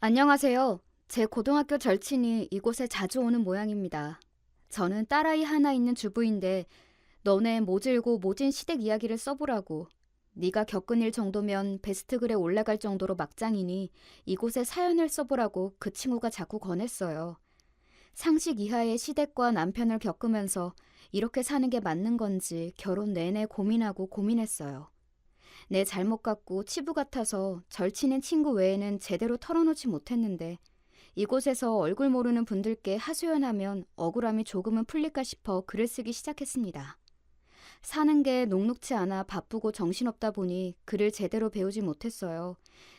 안녕하세요. 제 고등학교 절친이 이곳에 자주 오는 모양입니다. 저는 딸아이 하나 있는 주부인데 너네 모질고 모진 시댁 이야기를 써보라고. 네가 겪은 일 정도면 베스트글에 올라갈 정도로 막장이니 이곳에 사연을 써보라고 그 친구가 자꾸 권했어요. 상식 이하의 시댁과 남편을 겪으면서 이렇게 사는 게 맞는 건지 결혼 내내 고민하고 고민했어요. 내 잘못 같고 치부 같아서 절친인 친구 외에는 제대로 털어놓지 못했는데 이곳에서 얼굴 모르는 분들께 하소연하면 억울함이 조금은 풀릴까 싶어 글을 쓰기 시작했습니다. 사는 게 녹록치 않아 바쁘고 정신없다 보니 글을 제대로 배우지 못했어요.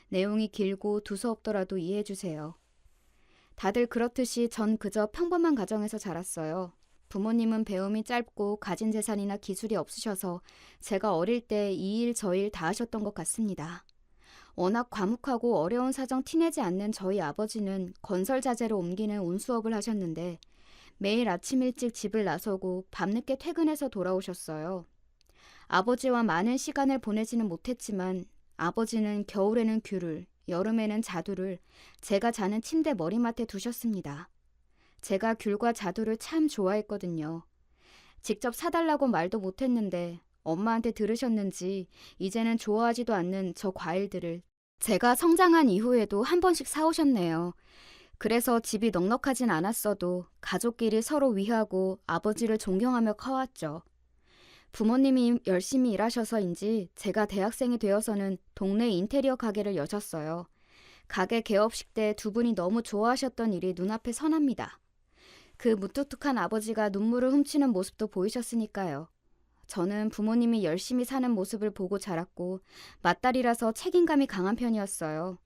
내용이 길고 두서없더라도 이해해주세요. 다들 그렇듯이 전 그저 평범한 가정에서 자랐어요. 부모님은 배움이 짧고 가진 재산이나 기술이 없으셔서 제가 어릴 때 이 일 저 일 다 하셨던 것 같습니다. 워낙 과묵하고 어려운 사정 티내지 않는 저희 아버지는 건설 자재로 옮기는 운수업을 하셨는데 매일 아침 일찍 집을 나서고 밤늦게 퇴근해서 돌아오셨어요. 아버지와 많은 시간을 보내지는 못했지만 아버지는 겨울에는 귤을, 여름에는 자두를 제가 자는 침대 머리맡에 두셨습니다. 제가 귤과 자두를 참 좋아했거든요. 직접 사달라고 말도 못했는데 엄마한테 들으셨는지 이제는 좋아하지도 않는 저 과일들을 제가 성장한 이후에도 한 번씩 사오셨네요. 그래서 집이 넉넉하진 않았어도 가족끼리 서로 위하고 아버지를 존경하며 커왔죠. 부모님이 열심히 일하셔서인지 제가 대학생이 되어서는 동네 인테리어 가게를 여셨어요. 가게 개업식 때 두 분이 너무 좋아하셨던 일이 눈앞에 선합니다. 그 무뚝뚝한 아버지가 눈물을 훔치는 모습도 보이셨으니까요. 저는 부모님이 열심히 사는 모습을 보고 자랐고 맏딸이라서 책임감이 강한 편이었어요.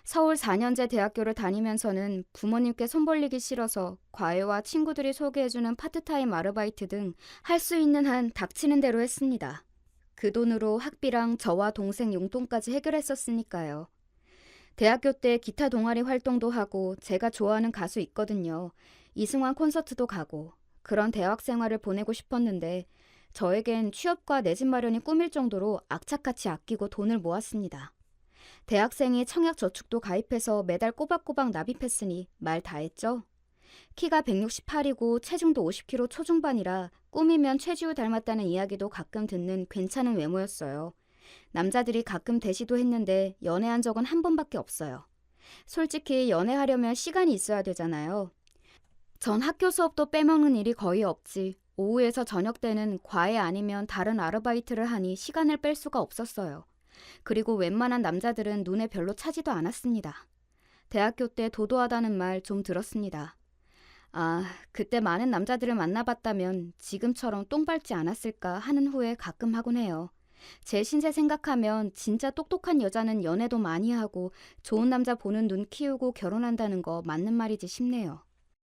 서울 4년제 대학교를 다니면서는 부모님께 손 벌리기 싫어서 과외와 친구들이 소개해주는 파트타임 아르바이트 등 할 수 있는 한 닥치는 대로 했습니다. 그 돈으로 학비랑 저와 동생 용돈까지 해결했었으니까요. 대학교 때 기타 동아리 활동도 하고 제가 좋아하는 가수 있거든요. 이승환 콘서트도 가고 그런 대학 생활을 보내고 싶었는데 저에겐 취업과 내 집 마련이 꿈일 정도로 악착같이 아끼고 돈을 모았습니다. 대학생이 청약저축도 가입해서 매달 꼬박꼬박 납입했으니 말 다 했죠. 키가 168이고 체중도 50kg 초중반이라 꾸미면 최지우 닮았다는 이야기도 가끔 듣는 괜찮은 외모였어요. 남자들이 가끔 대시도 했는데 연애한 적은 한 번밖에 없어요. 솔직히 연애하려면 시간이 있어야 되잖아요. 전 학교 수업도 빼먹는 일이 거의 없지. 오후에서 저녁 때는 과외 아니면 다른 아르바이트를 하니 시간을 뺄 수가 없었어요. 그리고 웬만한 남자들은 눈에 별로 차지도 않았습니다. 대학교 때 도도하다는 말 좀 들었습니다. 아, 그때 많은 남자들을 만나봤다면 지금처럼 똥 밟지 않았을까 하는 후회 가끔 하곤 해요. 제 신세 생각하면 진짜 똑똑한 여자는 연애도 많이 하고 좋은 남자 보는 눈 키우고 결혼한다는 거 맞는 말이지 싶네요.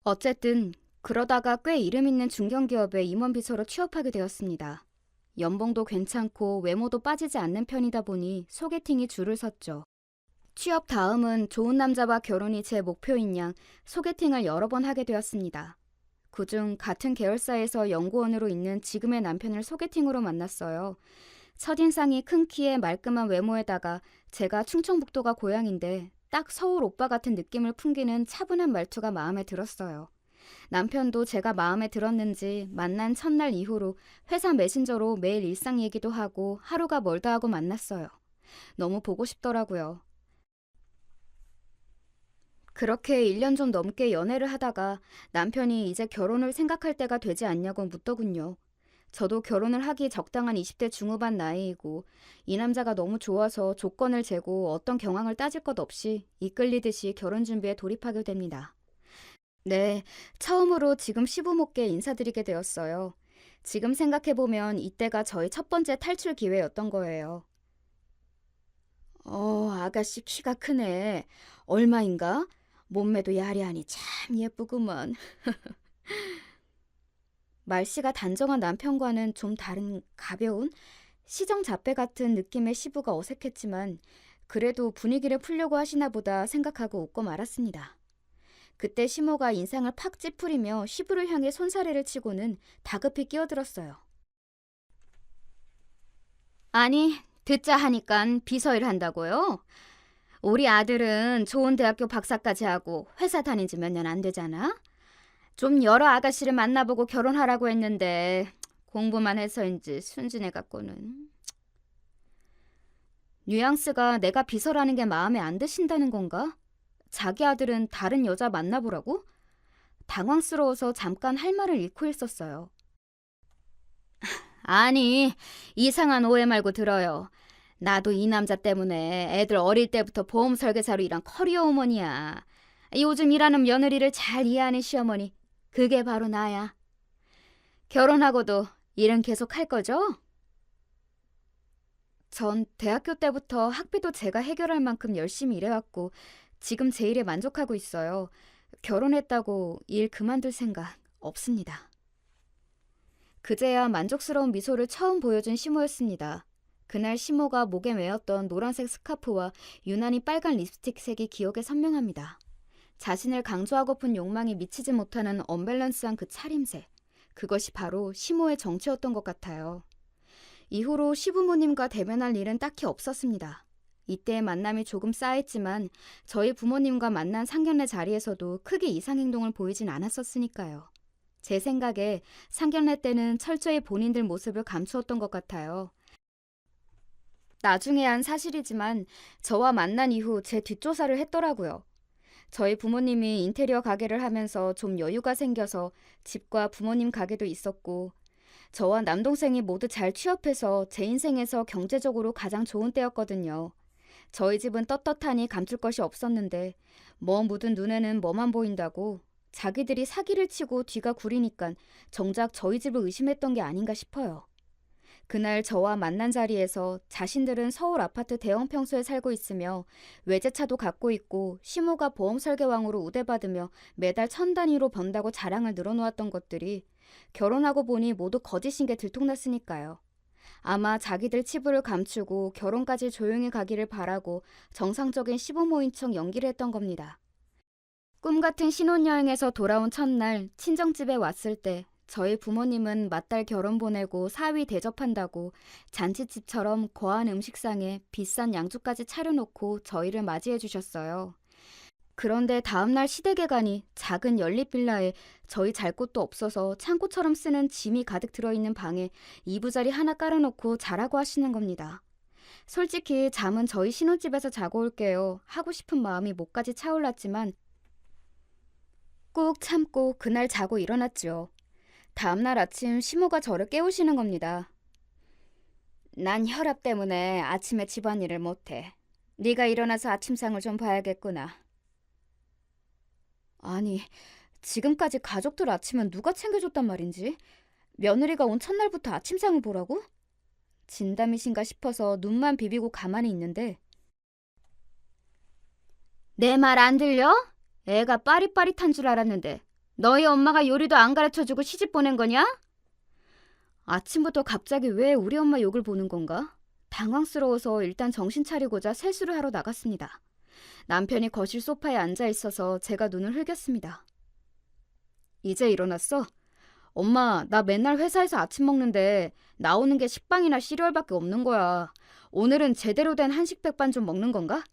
어쨌든 그러다가 꽤 이름 있는 중견기업에 임원비서로 취업하게 되었습니다. 연봉도 괜찮고 외모도 빠지지 않는 편이다 보니 소개팅이 줄을 섰죠. 취업 다음은 좋은 남자와 결혼이 제 목표인 양 소개팅을 여러 번 하게 되었습니다. 그중 같은 계열사에서 연구원으로 있는 지금의 남편을 소개팅으로 만났어요. 첫인상이 큰 키에 말끔한 외모에다가 제가 충청북도가 고향인데 딱 서울 오빠 같은 느낌을 풍기는 차분한 말투가 마음에 들었어요. 남편도 제가 마음에 들었는지 만난 첫날 이후로 회사 메신저로 매일 일상 얘기도 하고 하루가 멀다 하고 만났어요. 너무 보고 싶더라고요. 그렇게 1년 좀 넘게 연애를 하다가 남편이 이제 결혼을 생각할 때가 되지 않냐고 묻더군요. 저도 결혼을 하기 적당한 20대 중후반 나이이고 이 남자가 너무 좋아서 조건을 재고 어떤 경황을 따질 것 없이 이끌리듯이 결혼 준비에 돌입하게 됩니다. 네, 처음으로 지금 시부모께 인사드리게 되었어요. 지금 생각해보면 이때가 저의 첫 번째 탈출 기회였던 거예요. 아가씨 키가 크네. 얼마인가? 몸매도 야리하니 참 예쁘구먼. 말씨가 단정한 남편과는 좀 다른 가벼운 시정잡배 같은 느낌의 시부가 어색했지만 그래도 분위기를 풀려고 하시나 보다 생각하고 웃고 말았습니다. 그때 시모가 인상을 팍 찌푸리며 시부를 향해 손사래를 치고는 다급히 끼어들었어요. 아니, 듣자 하니깐 비서일 한다고요? 우리 아들은 좋은 대학교 박사까지 하고 회사 다닌 지 몇 년 안 되잖아? 좀 여러 아가씨를 만나보고 결혼하라고 했는데 공부만 해서인지 순진해 갖고는. 뉘앙스가 내가 비서라는 게 마음에 안 드신다는 건가? 자기 아들은 다른 여자 만나보라고? 당황스러워서 잠깐 할 말을 잃고 있었어요. 아니, 이상한 오해 말고 들어요. 나도 이 남자 때문에 애들 어릴 때부터 보험 설계사로 일한 커리어 우먼이야. 요즘 일하는 며느리를 잘 이해하는 시어머니, 그게 바로 나야. 결혼하고도 일은 계속 할 거죠? 전 대학교 때부터 학비도 제가 해결할 만큼 열심히 일해왔고 지금 제 일에 만족하고 있어요. 결혼했다고 일 그만둘 생각 없습니다. 그제야 만족스러운 미소를 처음 보여준 시모였습니다. 그날 시모가 목에 메었던 노란색 스카프와 유난히 빨간 립스틱 색이 기억에 선명합니다. 자신을 강조하고픈 욕망이 미치지 못하는 언밸런스한 그 차림새. 그것이 바로 시모의 정체였던 것 같아요. 이후로 시부모님과 대면할 일은 딱히 없었습니다. 이때의 만남이 조금 쌓였지만 저희 부모님과 만난 상견례 자리에서도 크게 이상 행동을 보이진 않았었으니까요. 제 생각에 상견례 때는 철저히 본인들 모습을 감추었던 것 같아요. 나중에 한 사실이지만 저와 만난 이후 제 뒷조사를 했더라고요. 저희 부모님이 인테리어 가게를 하면서 좀 여유가 생겨서 집과 부모님 가게도 있었고 저와 남동생이 모두 잘 취업해서 제 인생에서 경제적으로 가장 좋은 때였거든요. 저희 집은 떳떳하니 감출 것이 없었는데 뭐 묻은 눈에는 뭐만 보인다고 자기들이 사기를 치고 뒤가 구리니깐 정작 저희 집을 의심했던 게 아닌가 싶어요. 그날 저와 만난 자리에서 자신들은 서울 아파트 대형 평수에 살고 있으며 외제차도 갖고 있고 시모가 보험 설계왕으로 우대받으며 매달 1,000단위로 번다고 자랑을 늘어놓았던 것들이 결혼하고 보니 모두 거짓인 게 들통났으니까요. 아마 자기들 치부를 감추고 결혼까지 조용히 가기를 바라고 정상적인 시부모인 척 연기를 했던 겁니다. 꿈같은 신혼여행에서 돌아온 첫날 친정집에 왔을 때 저희 부모님은 맏딸 결혼 보내고 사위 대접한다고 잔치집처럼 거한 음식상에 비싼 양주까지 차려놓고 저희를 맞이해 주셨어요. 그런데 다음날 시댁에 가니 작은 연립빌라에 저희 잘 곳도 없어서 창고처럼 쓰는 짐이 가득 들어있는 방에 이부자리 하나 깔아놓고 자라고 하시는 겁니다. 솔직히 잠은 저희 신혼집에서 자고 올게요 하고 싶은 마음이 목까지 차올랐지만 꾹 참고 그날 자고 일어났죠. 다음날 아침 시모가 저를 깨우시는 겁니다. 난 혈압 때문에 아침에 집안일을 못해. 네가 일어나서 아침상을 좀 봐야겠구나. 아니, 지금까지 가족들 아침은 누가 챙겨줬단 말인지? 며느리가 온 첫날부터 아침상을 보라고? 진담이신가 싶어서 눈만 비비고 가만히 있는데 내 말 안 들려? 애가 빠릿빠릿한 줄 알았는데 너희 엄마가 요리도 안 가르쳐주고 시집 보낸 거냐? 아침부터 갑자기 왜 우리 엄마 욕을 보는 건가? 당황스러워서 일단 정신 차리고자 세수를 하러 나갔습니다. 남편이 거실 소파에 앉아 있어서 제가 눈을 흘겼습니다. 이제 일어났어? 엄마, 나 맨날 회사에서 아침 먹는데 나오는 게 식빵이나 시리얼밖에 없는 거야. 오늘은 제대로 된 한식 백반 좀 먹는 건가?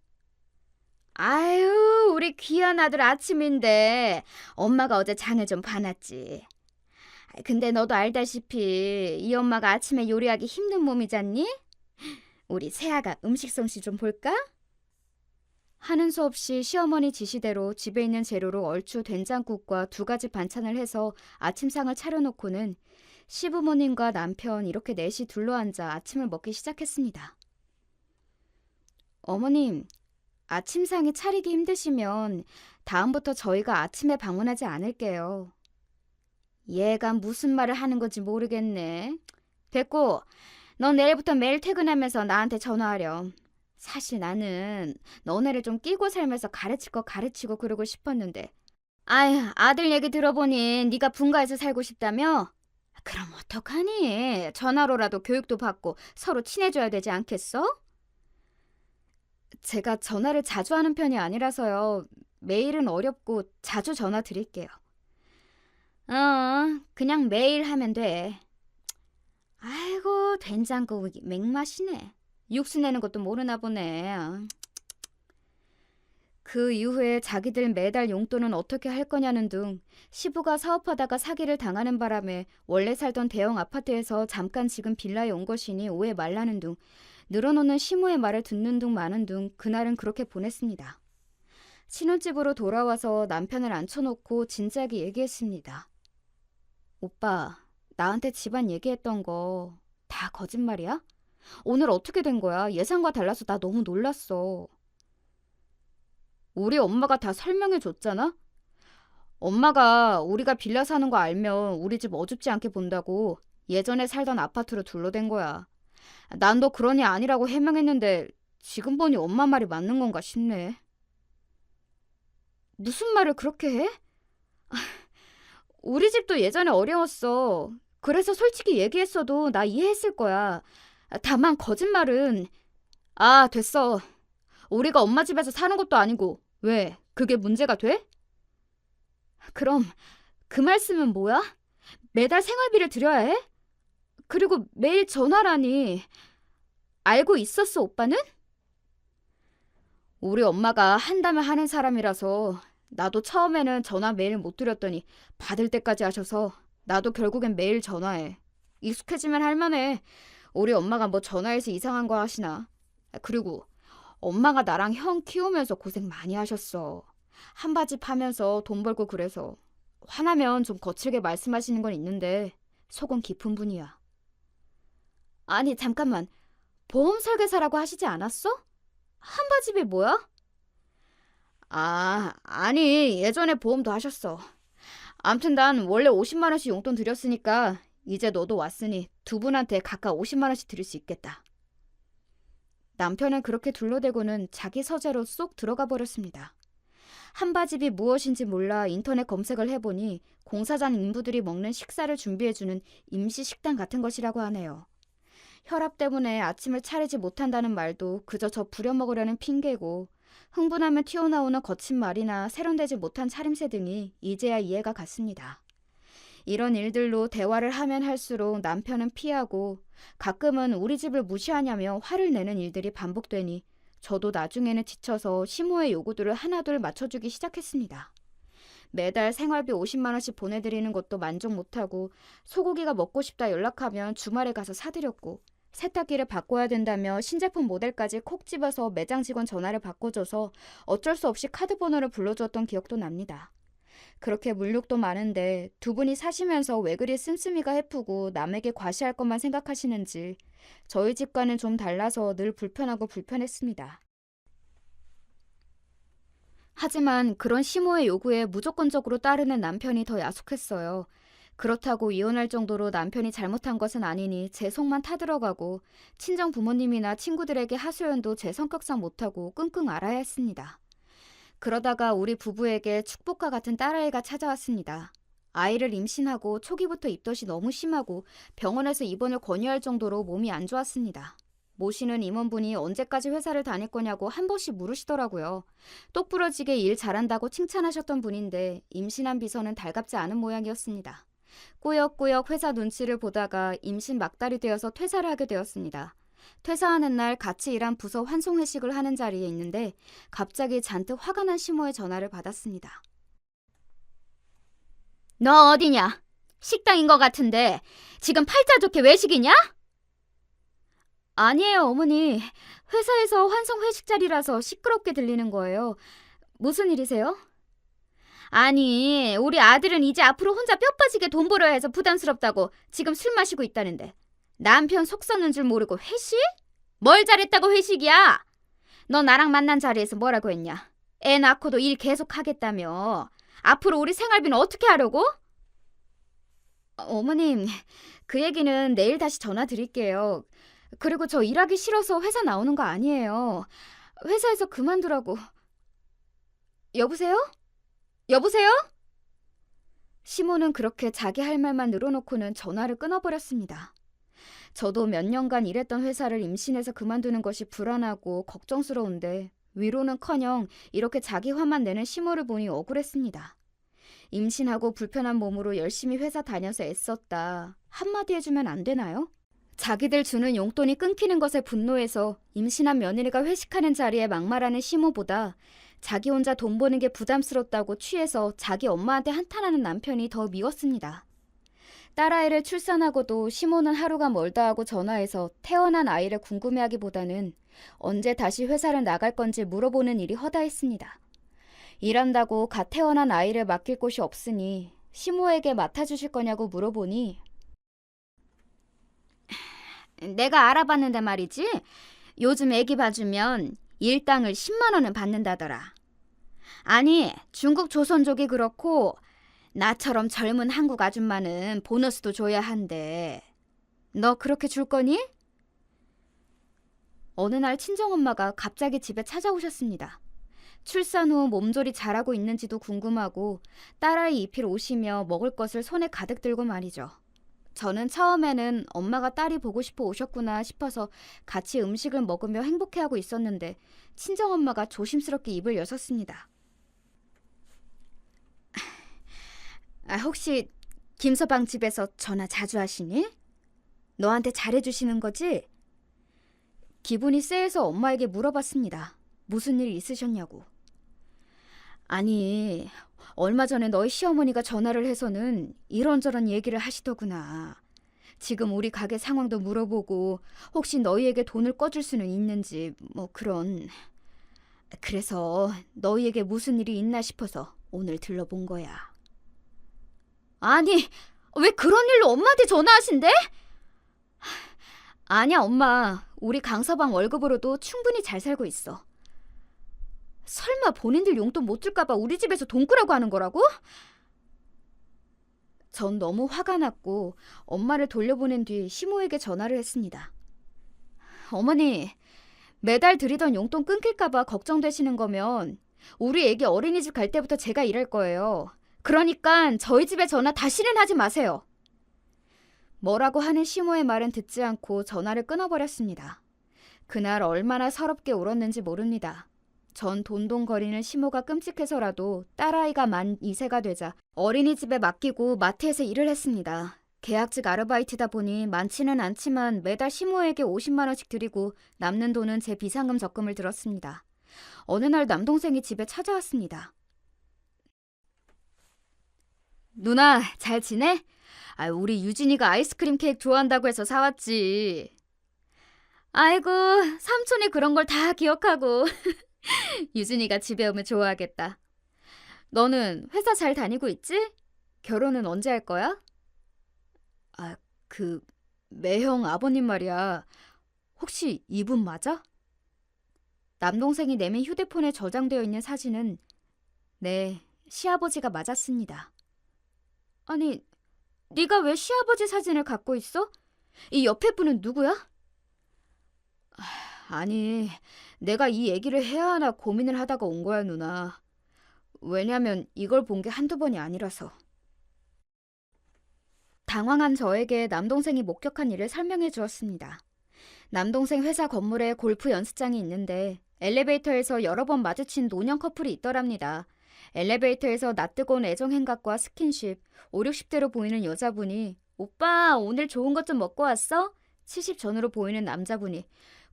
아유, 우리 귀한 아들 아침인데 엄마가 어제 장을 좀 봐놨지. 근데 너도 알다시피 이 엄마가 아침에 요리하기 힘든 몸이잖니? 우리 새아가 음식 솜씨 좀 볼까? 하는 수 없이 시어머니 지시대로 집에 있는 재료로 얼추 된장국과 2가지 반찬을 해서 아침상을 차려놓고는 시부모님과 남편 이렇게 넷이 둘러앉아 아침을 먹기 시작했습니다. 어머님, 아침상이 차리기 힘드시면 다음부터 저희가 아침에 방문하지 않을게요. 얘가 무슨 말을 하는 건지 모르겠네. 됐고, 넌 내일부터 매일 퇴근하면서 나한테 전화하렴. 사실 나는 너네를 좀 끼고 살면서 가르칠 거 가르치고 그러고 싶었는데 아휴 아들 얘기 들어보니 네가 분가해서 살고 싶다며? 그럼 어떡하니? 전화로라도 교육도 받고 서로 친해져야 되지 않겠어? 제가 전화를 자주 하는 편이 아니라서요. 매일은 어렵고 자주 전화 드릴게요. 그냥 매일 하면 돼. 아이고 된장국 맥맛이네. 육수 내는 것도 모르나 보네. 그 이후에 자기들 매달 용돈은 어떻게 할 거냐는 등 시부가 사업하다가 사기를 당하는 바람에 원래 살던 대형 아파트에서 잠깐 지금 빌라에 온 것이니 오해 말라는 등 늘어놓는 시모의 말을 듣는 둥 마는 둥 그날은 그렇게 보냈습니다. 신혼집으로 돌아와서 남편을 앉혀놓고 진지하게 얘기했습니다. 오빠, 나한테 집안 얘기했던 거 다 거짓말이야? 오늘 어떻게 된 거야? 예상과 달라서 나 너무 놀랐어. 우리 엄마가 다 설명해 줬잖아? 엄마가 우리가 빌라 사는 거 알면 우리 집 어줍지 않게 본다고 예전에 살던 아파트로 둘러댄 거야. 난 너 그런 애 아니라고 해명했는데 지금 보니 엄마 말이 맞는 건가 싶네. 무슨 말을 그렇게 해? 우리 집도 예전에 어려웠어. 그래서 솔직히 얘기했어도 나 이해했을 거야. 다만 거짓말은... 아, 됐어. 우리가 엄마 집에서 사는 것도 아니고 왜? 그게 문제가 돼? 그럼 그 말씀은 뭐야? 매달 생활비를 드려야 해? 그리고 매일 전화라니. 알고 있었어, 오빠는? 우리 엄마가 한다면 하는 사람이라서 나도 처음에는 전화 매일 못 드렸더니 받을 때까지 하셔서 나도 결국엔 매일 전화해. 익숙해지면 할만해. 우리 엄마가 뭐 전화해서 이상한 거 하시나. 그리고 엄마가 나랑 형 키우면서 고생 많이 하셨어. 한바지 파면서 돈 벌고 그래서 화나면 좀 거칠게 말씀하시는 건 있는데 속은 깊은 분이야. 아니 잠깐만, 보험 설계사라고 하시지 않았어? 한바집이 뭐야? 아, 아니 예전에 보험도 하셨어. 암튼 난 원래 50만 원씩 용돈 드렸으니까 이제 너도 왔으니 두 분한테 각각 50만 원씩 드릴 수 있겠다. 남편은 그렇게 둘러대고는 자기 서재로 쏙 들어가 버렸습니다. 한바집이 무엇인지 몰라 인터넷 검색을 해보니 공사장 인부들이 먹는 식사를 준비해주는 임시 식당 같은 것이라고 하네요. 혈압 때문에 아침을 차리지 못한다는 말도 그저 저 부려먹으려는 핑계고 흥분하면 튀어나오는 거친 말이나 세련되지 못한 차림새 등이 이제야 이해가 갔습니다. 이런 일들로 대화를 하면 할수록 남편은 피하고 가끔은 우리 집을 무시하냐며 화를 내는 일들이 반복되니 저도 나중에는 지쳐서 시모의 요구들을 하나둘 맞춰주기 시작했습니다. 매달 생활비 50만 원씩 보내드리는 것도 만족 못하고 소고기가 먹고 싶다 연락하면 주말에 가서 사드렸고 세탁기를 바꿔야 된다며 신제품 모델까지 콕 집어서 매장 직원 전화를 바꿔줘서 어쩔 수 없이 카드 번호를 불러주었던 기억도 납니다. 그렇게 물욕도 많은데 두 분이 사시면서 왜 그리 씀씀이가 해프고 남에게 과시할 것만 생각하시는지 저희 집과는 좀 달라서 늘 불편하고 불편했습니다. 하지만 그런 시모의 요구에 무조건적으로 따르는 남편이 더 야속했어요. 그렇다고 이혼할 정도로 남편이 잘못한 것은 아니니 제 속만 타들어가고 친정 부모님이나 친구들에게 하소연도 제 성격상 못하고 끙끙 앓아야 했습니다. 그러다가 우리 부부에게 축복과 같은 딸아이가 찾아왔습니다. 아이를 임신하고 초기부터 입덧이 너무 심하고 병원에서 입원을 권유할 정도로 몸이 안 좋았습니다. 모시는 임원분이 언제까지 회사를 다닐 거냐고 한 번씩 물으시더라고요. 똑부러지게 일 잘한다고 칭찬하셨던 분인데 임신한 비서는 달갑지 않은 모양이었습니다. 꾸역꾸역 회사 눈치를 보다가 임신 막달이 되어서 퇴사를 하게 되었습니다. 퇴사하는 날 같이 일한 부서 환송 회식을 하는 자리에 있는데 갑자기 잔뜩 화가 난 시모의 전화를 받았습니다. 너 어디냐? 식당인 것 같은데 지금 팔자 좋게 외식이냐? 아니에요, 어머니. 회사에서 환송 회식 자리라서 시끄럽게 들리는 거예요. 무슨 일이세요? 아니, 우리 아들은 이제 앞으로 혼자 뼈 빠지게 돈 벌어야 해서 부담스럽다고 지금 술 마시고 있다는데 남편 속 썩는 줄 모르고 회식? 뭘 잘했다고 회식이야? 너 나랑 만난 자리에서 뭐라고 했냐? 애 낳고도 일 계속 하겠다며. 앞으로 우리 생활비는 어떻게 하려고? 어머님, 그 얘기는 내일 다시 전화 드릴게요. 그리고 저 일하기 싫어서 회사 나오는 거 아니에요. 회사에서 그만두라고. 여보세요? 여보세요? 시모는 그렇게 자기 할 말만 늘어놓고는 전화를 끊어버렸습니다. 저도 몇 년간 일했던 회사를 임신해서 그만두는 것이 불안하고 걱정스러운데 위로는커녕 이렇게 자기 화만 내는 시모를 보니 억울했습니다. 임신하고 불편한 몸으로 열심히 회사 다녀서 애썼다. 한마디 해주면 안 되나요? 자기들 주는 용돈이 끊기는 것에 분노해서 임신한 며느리가 회식하는 자리에 막말하는 시모보다 자기 혼자 돈 버는 게 부담스럽다고 취해서 자기 엄마한테 한탄하는 남편이 더 미웠습니다. 딸아이를 출산하고도 시모는 하루가 멀다 하고 전화해서 태어난 아이를 궁금해하기보다는 언제 다시 회사를 나갈 건지 물어보는 일이 허다했습니다. 일한다고 갓 태어난 아이를 맡길 곳이 없으니 시모에게 맡아주실 거냐고 물어보니 내가 알아봤는데 말이지. 요즘 애기 봐주면 일당을 10만 원은 받는다더라. 아니, 중국 조선족이 그렇고 나처럼 젊은 한국 아줌마는 보너스도 줘야 한대. 너 그렇게 줄 거니? 어느 날 친정엄마가 갑자기 집에 찾아오셨습니다. 출산 후 몸조리 잘하고 있는지도 궁금하고 딸아이 입힐 옷이며 먹을 것을 손에 가득 들고 말이죠. 저는 처음에는 엄마가 딸이 보고 싶어 오셨구나 싶어서 같이 음식을 먹으며 행복해하고 있었는데 친정엄마가 조심스럽게 입을 여셨습니다. 혹시 김서방 집에서 전화 자주 하시니? 너한테 잘해주시는 거지? 기분이 쎄해서 엄마에게 물어봤습니다. 무슨 일 있으셨냐고. 아니, 얼마 전에 너희 시어머니가 전화를 해서는 이런저런 얘기를 하시더구나. 지금 우리 가게 상황도 물어보고 혹시 너희에게 돈을 꿔줄 수는 있는지 뭐 그런. 그래서 너희에게 무슨 일이 있나 싶어서 오늘 들러본 거야. 아니, 왜 그런 일로 엄마한테 전화하신대? 아니야, 엄마. 우리 강서방 월급으로도 충분히 잘 살고 있어. 설마 본인들 용돈 못 줄까봐 우리 집에서 돈 꾸라고 하는 거라고? 전 너무 화가 났고 엄마를 돌려보낸 뒤 시모에게 전화를 했습니다. 어머니, 매달 드리던 용돈 끊길까봐 걱정되시는 거면 우리 애기 어린이집 갈 때부터 제가 일할 거예요. 그러니까 저희 집에 전화 다시는 하지 마세요. 뭐라고 하는 시모의 말은 듣지 않고 전화를 끊어버렸습니다. 그날 얼마나 서럽게 울었는지 모릅니다. 전 돈돈거리는 시모가 끔찍해서라도 딸아이가 만 2세가 되자 어린이집에 맡기고 마트에서 일을 했습니다. 계약직 아르바이트다 보니 많지는 않지만 매달 시모에게 50만 원씩 드리고 남는 돈은 제 비상금 적금을 들었습니다. 어느 날 남동생이 집에 찾아왔습니다. 누나, 잘 지내? 우리 유진이가 아이스크림 케이크 좋아한다고 해서 사왔지. 아이고, 삼촌이 그런 걸 다 기억하고. 유진이가 집에 오면 좋아하겠다. 너는 회사 잘 다니고 있지? 결혼은 언제 할 거야? 매형 아버님 말이야. 혹시 이분 맞아? 남동생이 내민 휴대폰에 저장되어 있는 사진은 네, 시아버지가 맞았습니다. 아니, 네가 왜 시아버지 사진을 갖고 있어? 이 옆에 분은 누구야? 아니, 내가 이 얘기를 해야 하나 고민을 하다가 온 거야, 누나. 왜냐면 이걸 본 게 한두 번이 아니라서. 당황한 저에게 남동생이 목격한 일을 설명해 주었습니다. 남동생 회사 건물에 골프 연습장이 있는데 엘리베이터에서 여러 번 마주친 노년 커플이 있더랍니다. 엘리베이터에서 낯뜨거운 애정 행각과 스킨십, 5, 60대로 보이는 여자분이 오빠 오늘 좋은 것 좀 먹고 왔어? 70 전후로 보이는 남자분이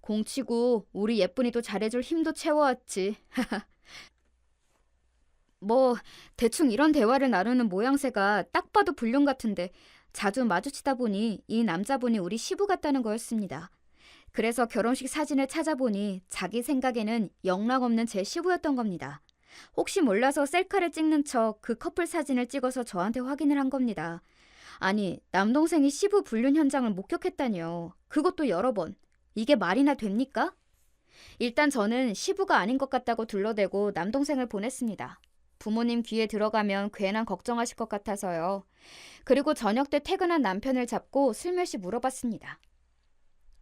공치고 우리 예쁜이도 잘해줄 힘도 채워왔지. 뭐 대충 이런 대화를 나누는 모양새가 딱 봐도 불륜 같은데 자주 마주치다 보니 이 남자분이 우리 시부 같다는 거였습니다. 그래서 결혼식 사진을 찾아보니 자기 생각에는 영락없는 제 시부였던 겁니다. 혹시 몰라서 셀카를 찍는 척 그 커플 사진을 찍어서 저한테 확인을 한 겁니다. 아니, 남동생이 시부 불륜 현장을 목격했다니요. 그것도 여러 번. 이게 말이나 됩니까? 일단 저는 시부가 아닌 것 같다고 둘러대고 남동생을 보냈습니다. 부모님 귀에 들어가면 괜한 걱정하실 것 같아서요. 그리고 저녁 때 퇴근한 남편을 잡고 슬며시 물어봤습니다.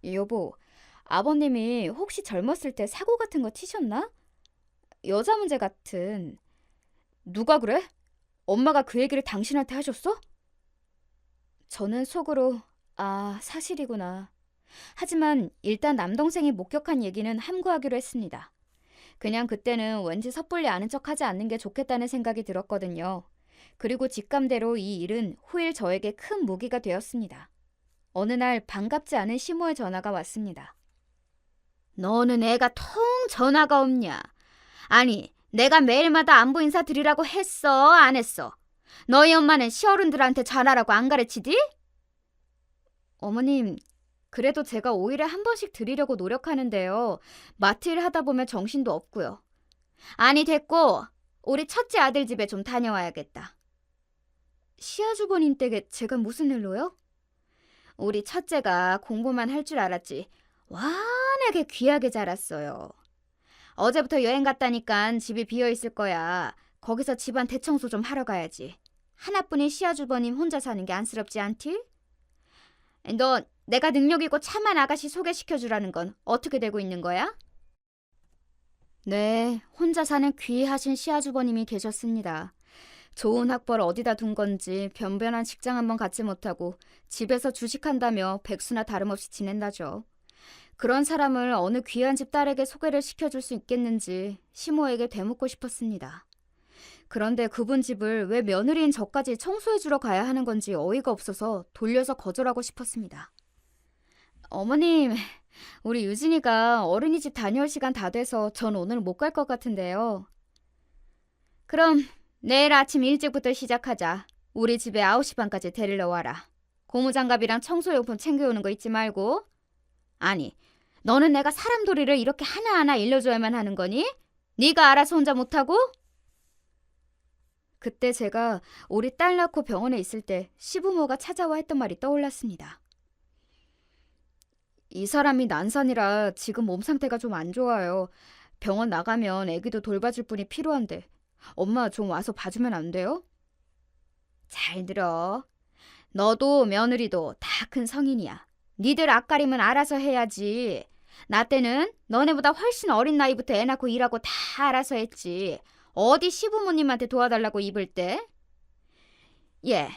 여보, 아버님이 혹시 젊었을 때 사고 같은 거 치셨나? 여자 문제 같은. 누가 그래? 엄마가 그 얘기를 당신한테 하셨어? 저는 속으로 사실이구나. 하지만 일단 남동생이 목격한 얘기는 함구하기로 했습니다. 그냥 그때는 왠지 섣불리 아는 척하지 않는 게 좋겠다는 생각이 들었거든요. 그리고 직감대로 이 일은 후일 저에게 큰 무기가 되었습니다. 어느 날 반갑지 않은 시모의 전화가 왔습니다. 너는 애가 통 전화가 없냐? 아니, 내가 매일마다 안부 인사 드리라고 했어, 안 했어? 너희 엄마는 시어른들한테 잘하라고 안 가르치디? 어머님, 그래도 제가 5일에 한 번씩 드리려고 노력하는데요. 마트 일 하다 보면 정신도 없고요. 아니, 됐고 우리 첫째 아들 집에 좀 다녀와야겠다. 시아주버님 댁에 제가 무슨 일로요? 우리 첫째가 공부만 할 줄 알았지 워낙에 귀하게 자랐어요. 어제부터 여행 갔다니깐 집이 비어있을 거야. 거기서 집안 대청소 좀 하러 가야지. 하나뿐인 시아주버님 혼자 사는 게 안쓰럽지 않디? 너 내가 능력 있고 참한 아가씨 소개시켜주라는 건 어떻게 되고 있는 거야? 네, 혼자 사는 귀하신 시아주버님이 계셨습니다. 좋은 학벌 어디다 둔 건지 변변한 직장 한번 갖지 못하고 집에서 주식한다며 백수나 다름없이 지낸다죠. 그런 사람을 어느 귀한 집 딸에게 소개를 시켜줄 수 있겠는지 시모에게 되묻고 싶었습니다. 그런데 그분 집을 왜 며느리인 저까지 청소해주러 가야 하는 건지 어이가 없어서 돌려서 거절하고 싶었습니다. 어머님, 우리 유진이가 어린이집 다녀올 시간 다 돼서 전 오늘 못 갈 것 같은데요. 그럼 내일 아침 일찍부터 시작하자. 우리 집에 9시 반까지 데리러 와라. 고무장갑이랑 청소용품 챙겨오는 거 잊지 말고. 아니, 너는 내가 사람돌이를 이렇게 하나하나 일러줘야만 하는 거니? 네가 알아서 혼자 못하고? 그때 제가 우리 딸 낳고 병원에 있을 때 시부모가 찾아와 했던 말이 떠올랐습니다. 이 사람이 난산이라 지금 몸 상태가 좀 안 좋아요. 병원 나가면 아기도 돌봐줄 분이 필요한데 엄마 좀 와서 봐주면 안 돼요? 잘 들어. 너도 며느리도 다 큰 성인이야. 니들 앞가림은 알아서 해야지. 나 때는 너네보다 훨씬 어린 나이부터 애 낳고 일하고 다 알아서 했지. 어디 시부모님한테 도와달라고 입을 때? 예.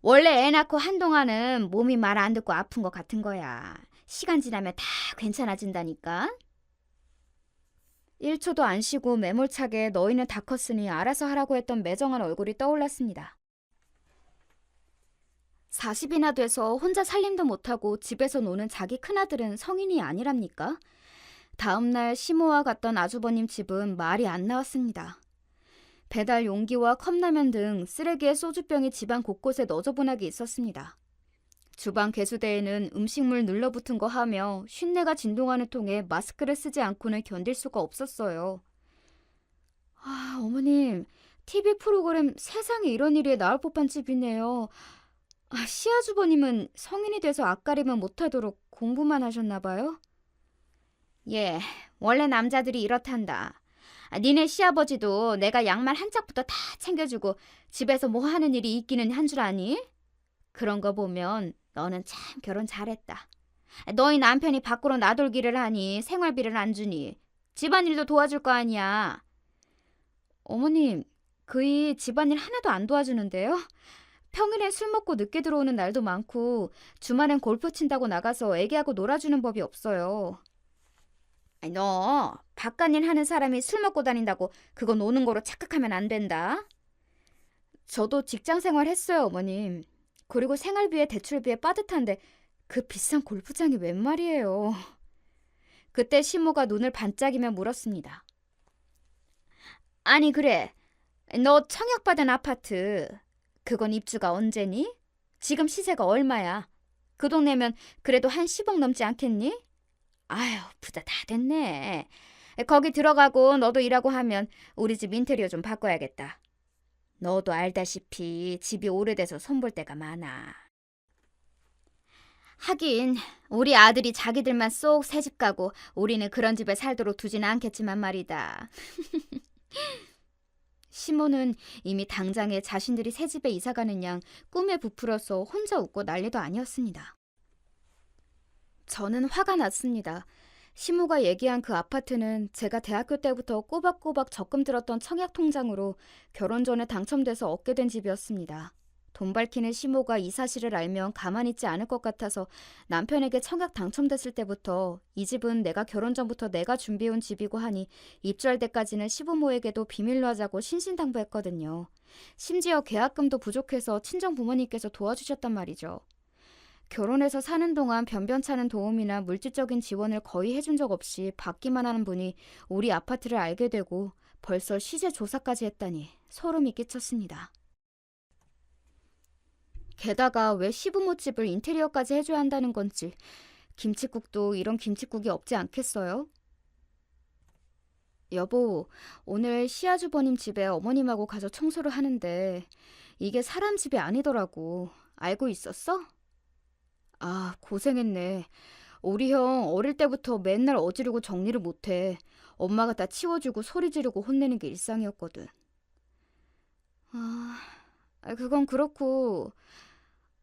원래 애 낳고 한동안은 몸이 말 안 듣고 아픈 것 같은 거야. 시간 지나면 다 괜찮아진다니까. 1초도 안 쉬고 매몰차게 너희는 다 컸으니 알아서 하라고 했던 매정한 얼굴이 떠올랐습니다. 40이나 돼서 혼자 살림도 못하고 집에서 노는 자기 큰아들은 성인이 아니랍니까? 다음날 시모와 갔던 아주버님 집은 말이 안 나왔습니다. 배달 용기와 컵라면 등 쓰레기에 소주병이 집안 곳곳에 너저분하게 있었습니다. 주방 개수대에는 음식물 눌러붙은 거 하며 쉰내가 진동하는 통에 마스크를 쓰지 않고는 견딜 수가 없었어요. 어머님, TV 프로그램 세상에 이런 일이 나올 법한 집이네요. 시아주버님은 성인이 돼서 앞가림은 못하도록 공부만 하셨나 봐요? 예, 원래 남자들이 이렇단다. 니네 시아버지도 내가 양말 한 짝부터 다 챙겨주고 집에서 뭐 하는 일이 있기는 한 줄 아니? 그런 거 보면 너는 참 결혼 잘했다. 너희 남편이 밖으로 나돌기를 하니 생활비를 안 주니 집안일도 도와줄 거 아니야. 어머님, 그이 집안일 하나도 안 도와주는데요? 평일엔 술 먹고 늦게 들어오는 날도 많고 주말엔 골프 친다고 나가서 애기하고 놀아주는 법이 없어요. 너 바깥일 하는 사람이 술 먹고 다닌다고 그거 노는 거로 착각하면 안 된다. 저도 직장 생활 했어요, 어머님. 그리고 생활비에 대출비에 빠듯한데 그 비싼 골프장이 웬 말이에요. 그때 시모가 눈을 반짝이며 물었습니다. 아니 그래, 너 청약받은 아파트 그건 입주가 언제니? 지금 시세가 얼마야? 그 동네면 그래도 한 10억 넘지 않겠니? 아휴, 부자 다 됐네. 거기 들어가고 너도 일하고 하면 우리 집 인테리어 좀 바꿔야겠다. 너도 알다시피 집이 오래돼서 손볼 데가 많아. 하긴 우리 아들이 자기들만 쏙 새집 가고 우리는 그런 집에 살도록 두지는 않겠지만 말이다. 시모는 이미 당장에 자신들이 새 집에 이사가는 양 꿈에 부풀어서 혼자 웃고 난리도 아니었습니다. 저는 화가 났습니다. 시모가 얘기한 그 아파트는 제가 대학교 때부터 꼬박꼬박 적금 들었던 청약 통장으로 결혼 전에 당첨돼서 얻게 된 집이었습니다. 돈 밝히는 시모가 이 사실을 알면 가만히 있지 않을 것 같아서 남편에게 청약 당첨됐을 때부터 이 집은 내가 결혼 전부터 내가 준비해온 집이고 하니 입주할 때까지는 시부모에게도 비밀로 하자고 신신당부했거든요. 심지어 계약금도 부족해서 친정 부모님께서 도와주셨단 말이죠. 결혼해서 사는 동안 변변찮은 도움이나 물질적인 지원을 거의 해준 적 없이 받기만 하는 분이 우리 아파트를 알게 되고 벌써 시세 조사까지 했다니 소름이 끼쳤습니다. 게다가 왜 시부모 집을 인테리어까지 해줘야 한다는 건지 김칫국도 이런 김칫국이 없지 않겠어요? 여보, 오늘 시아주버님 집에 어머님하고 가서 청소를 하는데 이게 사람 집이 아니더라고. 알고 있었어? 아, 고생했네. 우리 형 어릴 때부터 맨날 어지르고 정리를 못해. 엄마가 다 치워주고 소리 지르고 혼내는 게 일상이었거든. 아, 그건 그렇고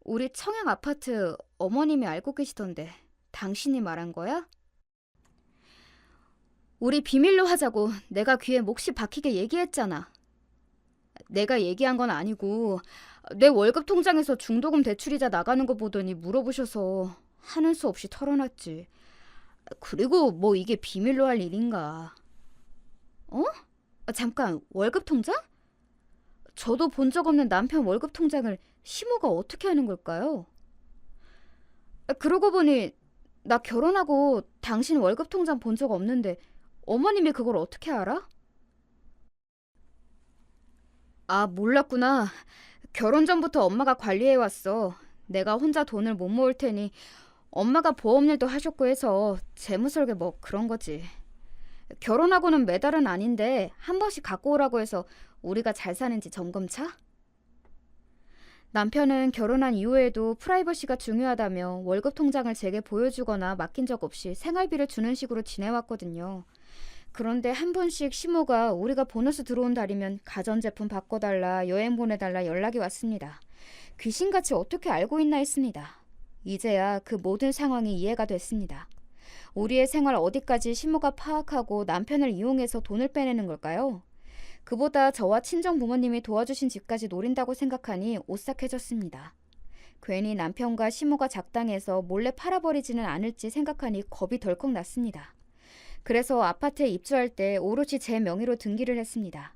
우리 청양 아파트 어머님이 알고 계시던데 당신이 말한 거야? 우리 비밀로 하자고 내가 귀에 몫이 박히게 얘기했잖아. 내가 얘기한 건 아니고 내 월급 통장에서 중도금 대출이자 나가는 거 보더니 물어보셔서 하는 수 없이 털어놨지. 그리고 뭐 이게 비밀로 할 일인가. 어? 잠깐, 월급 통장? 저도 본 적 없는 남편 월급 통장을 시모가 어떻게 하는 걸까요? 그러고 보니 나 결혼하고 당신 월급 통장 본 적 없는데 어머님이 그걸 어떻게 알아? 아, 몰랐구나. 결혼 전부터 엄마가 관리해왔어. 내가 혼자 돈을 못 모을 테니 엄마가 보험일도 하셨고 해서 재무설계 뭐 그런 거지. 결혼하고는 매달은 아닌데 한 번씩 갖고 오라고 해서 우리가 잘 사는지 점검차? 남편은 결혼한 이후에도 프라이버시가 중요하다며 월급 통장을 제게 보여주거나 맡긴 적 없이 생활비를 주는 식으로 지내왔거든요. 그런데 한 번씩 시모가 우리가 보너스 들어온 달이면 가전제품 바꿔달라, 여행 보내달라 연락이 왔습니다. 귀신같이 어떻게 알고 있나 했습니다. 이제야 그 모든 상황이 이해가 됐습니다. 우리의 생활 어디까지 시모가 파악하고 남편을 이용해서 돈을 빼내는 걸까요? 그보다 저와 친정 부모님이 도와주신 집까지 노린다고 생각하니 오싹해졌습니다. 괜히 남편과 시모가 작당해서 몰래 팔아버리지는 않을지 생각하니 겁이 덜컥 났습니다. 그래서 아파트에 입주할 때 오롯이 제 명의로 등기를 했습니다.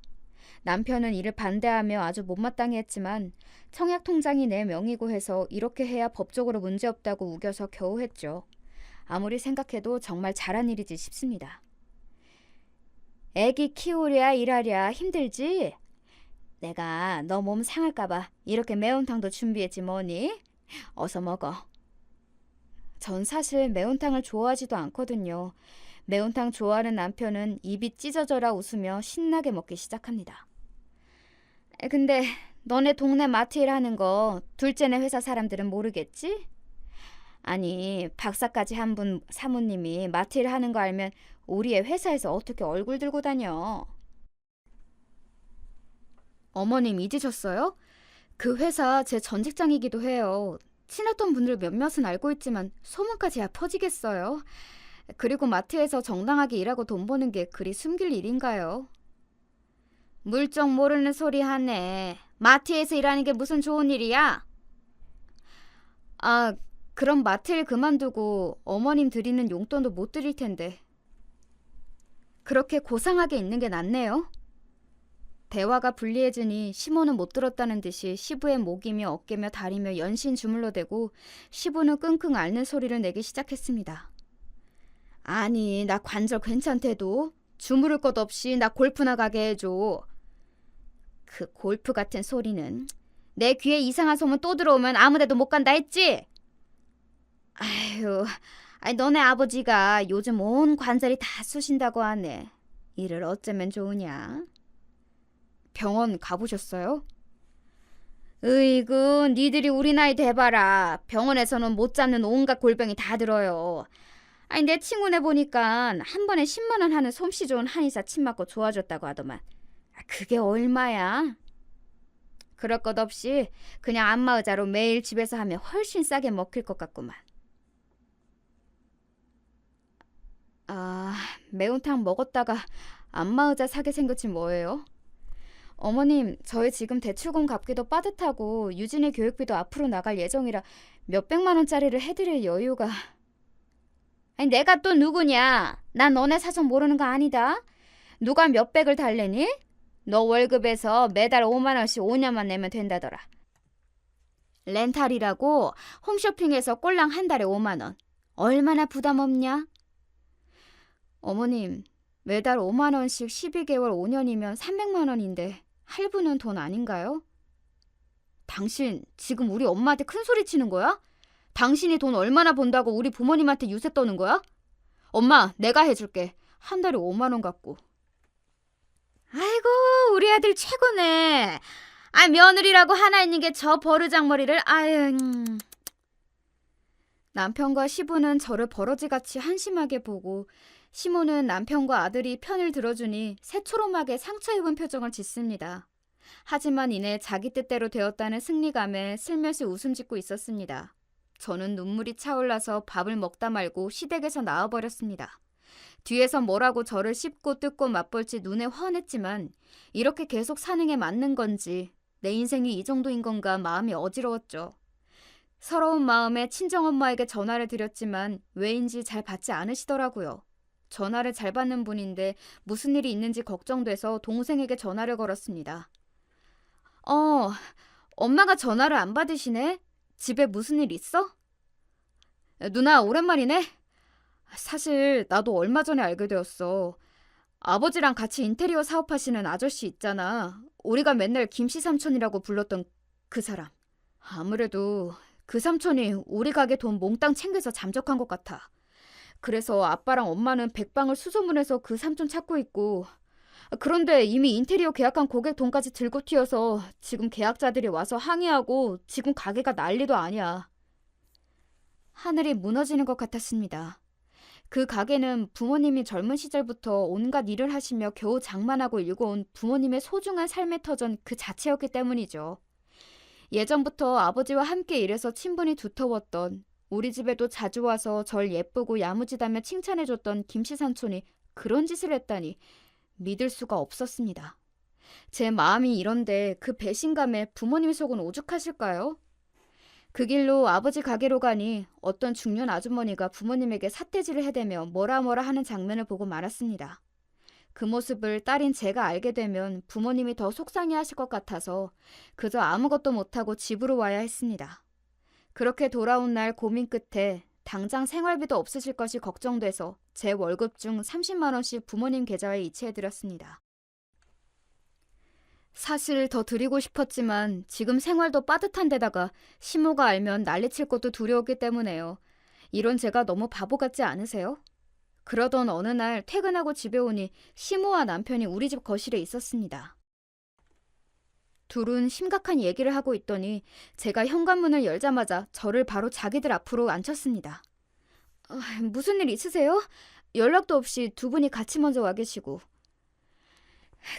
남편은 이를 반대하며 아주 못마땅해 했지만 청약 통장이 내 명의고 해서 이렇게 해야 법적으로 문제없다고 우겨서 겨우 했죠. 아무리 생각해도 정말 잘한 일이지 싶습니다. 애기 키우랴 일하랴 힘들지? 내가 너 몸 상할까봐 이렇게 매운탕도 준비했지 뭐니? 어서 먹어. 전 사실 매운탕을 좋아하지도 않거든요. 매운탕 좋아하는 남편은 입이 찢어져라 웃으며 신나게 먹기 시작합니다. 근데 너네 동네 마트 일 하는 거 둘째네 회사 사람들은 모르겠지? 아니, 박사까지 한 분 사모님이 마트 일 하는 거 알면 우리의 회사에서 어떻게 얼굴 들고 다녀? 어머님 잊으셨어요? 그 회사 제 전 직장이기도 해요. 친했던 분들 몇몇은 알고 있지만 소문까지야 퍼지겠어요? 그리고 마트에서 정당하게 일하고 돈 버는 게 그리 숨길 일인가요? 물정 모르는 소리 하네. 마트에서 일하는 게 무슨 좋은 일이야? 아, 그럼 마트 일 그만두고 어머님 드리는 용돈도 못 드릴 텐데. 그렇게 고상하게 있는 게 낫네요. 대화가 불리해지니 시모는 못 들었다는 듯이 시부의 목이며 어깨며 다리며 연신 주물러대고 시부는 끙끙 앓는 소리를 내기 시작했습니다. 아니, 나 관절 괜찮대도 주무를 것 없이 나 골프나 가게 해줘. 그 골프 같은 소리는. 내 귀에 이상한 소문 또 들어오면 아무데도 못 간다 했지? 아휴, 너네 아버지가 요즘 온 관절이 다 쑤신다고 하네. 이를 어쩌면 좋으냐? 병원 가보셨어요? 으이구, 니들이 우리 나이 돼봐라. 병원에서는 못 잡는 온갖 골병이 다 들어요. 내 친구네 보니까 한 번에 10만 원 하는 솜씨 좋은 한의사 침 맞고 좋아졌다고 하더만. 그게 얼마야? 그럴 것 없이 그냥 안마의자로 매일 집에서 하면 훨씬 싸게 먹힐 것 같구만. 아, 매운탕 먹었다가 안마의자 사게 생겼지 뭐예요? 어머님, 저희 지금 대출금 갚기도 빠듯하고 유진이 교육비도 앞으로 나갈 예정이라 몇백만 원짜리를 해드릴 여유가... 내가 또 누구냐? 난 너네 사정 모르는 거 아니다. 누가 몇백을 달래니? 너 월급에서 매달 5만 원씩 5년만 내면 된다더라. 렌탈이라고 홈쇼핑에서 꼴랑 한 달에 5만 원. 얼마나 부담 없냐? 어머님, 매달 5만 원씩 12개월 5년이면 300만 원인데 할부는 돈 아닌가요? 당신 지금 우리 엄마한테 큰 소리 치는 거야? 당신이 돈 얼마나 번다고 우리 부모님한테 유세 떠는 거야? 엄마, 내가 해줄게. 한 달에 5만 원 갖고. 아이고, 우리 아들 최고네. 며느리라고 하나 있는 게 저 버르장머리를. 아유. 남편과 시부는 저를 버러지같이 한심하게 보고 시모는 남편과 아들이 편을 들어주니 새초롬하게 상처 입은 표정을 짓습니다. 하지만 이내 자기 뜻대로 되었다는 승리감에 슬며시 웃음 짓고 있었습니다. 저는 눈물이 차올라서 밥을 먹다 말고 시댁에서 나와버렸습니다. 뒤에서 뭐라고 저를 씹고 뜯고 맞벌지 눈에 훤했지만 이렇게 계속 사는 게 맞는 건지 내 인생이 이 정도인 건가 마음이 어지러웠죠. 서러운 마음에 친정엄마에게 전화를 드렸지만 왜인지 잘 받지 않으시더라고요. 전화를 잘 받는 분인데 무슨 일이 있는지 걱정돼서 동생에게 전화를 걸었습니다. 엄마가 전화를 안 받으시네? 집에 무슨 일 있어? 누나, 오랜만이네? 사실 나도 얼마 전에 알게 되었어. 아버지랑 같이 인테리어 사업하시는 아저씨 있잖아. 우리가 맨날 김씨 삼촌이라고 불렀던 그 사람. 아무래도 그 삼촌이 우리 가게 돈 몽땅 챙겨서 잠적한 것 같아. 그래서 아빠랑 엄마는 백방을 수소문해서 그 삼촌 찾고 있고, 그런데 이미 인테리어 계약한 고객 돈까지 들고 튀어서 지금 계약자들이 와서 항의하고 지금 가게가 난리도 아니야. 하늘이 무너지는 것 같았습니다. 그 가게는 부모님이 젊은 시절부터 온갖 일을 하시며 겨우 장만하고 일궈온 부모님의 소중한 삶의 터전 그 자체였기 때문이죠. 예전부터 아버지와 함께 일해서 친분이 두터웠던, 우리 집에도 자주 와서 절 예쁘고 야무지다며 칭찬해줬던 김씨 삼촌이 그런 짓을 했다니 믿을 수가 없었습니다. 제 마음이 이런데 그 배신감에 부모님 속은 오죽하실까요? 그 길로 아버지 가게로 가니 어떤 중년 아주머니가 부모님에게 삿대질을 해대며 뭐라 하는 장면을 보고 말았습니다. 그 모습을 딸인 제가 알게 되면 부모님이 더 속상해하실 것 같아서 그저 아무것도 못하고 집으로 와야 했습니다. 그렇게 돌아온 날 고민 끝에 당장 생활비도 없으실 것이 걱정돼서 제 월급 중 30만 원씩 부모님 계좌에 이체해드렸습니다. 사실 더 드리고 싶었지만 지금 생활도 빠듯한 데다가 시모가 알면 난리칠 것도 두려웠기 때문에요. 이런 제가 너무 바보 같지 않으세요? 그러던 어느 날 퇴근하고 집에 오니 시모와 남편이 우리 집 거실에 있었습니다. 둘은 심각한 얘기를 하고 있더니 제가 현관문을 열자마자 저를 바로 자기들 앞으로 앉혔습니다. 무슨 일 있으세요? 연락도 없이 두 분이 같이 먼저 와 계시고.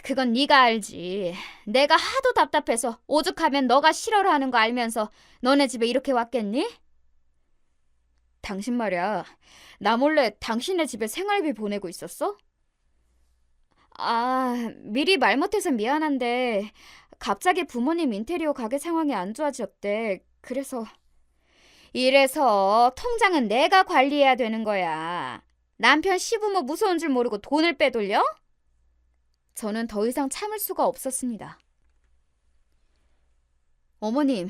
그건 네가 알지. 내가 하도 답답해서 오죽하면 너가 싫어라 하는 거 알면서 너네 집에 이렇게 왔겠니? 당신 말이야, 나 몰래 당신네 집에 생활비 보내고 있었어? 미리 말 못해서 미안한데 갑자기 부모님 인테리어 가게 상황이 안 좋아졌대. 이래서 통장은 내가 관리해야 되는 거야. 남편 시부모 무서운 줄 모르고 돈을 빼돌려? 저는 더 이상 참을 수가 없었습니다. 어머님,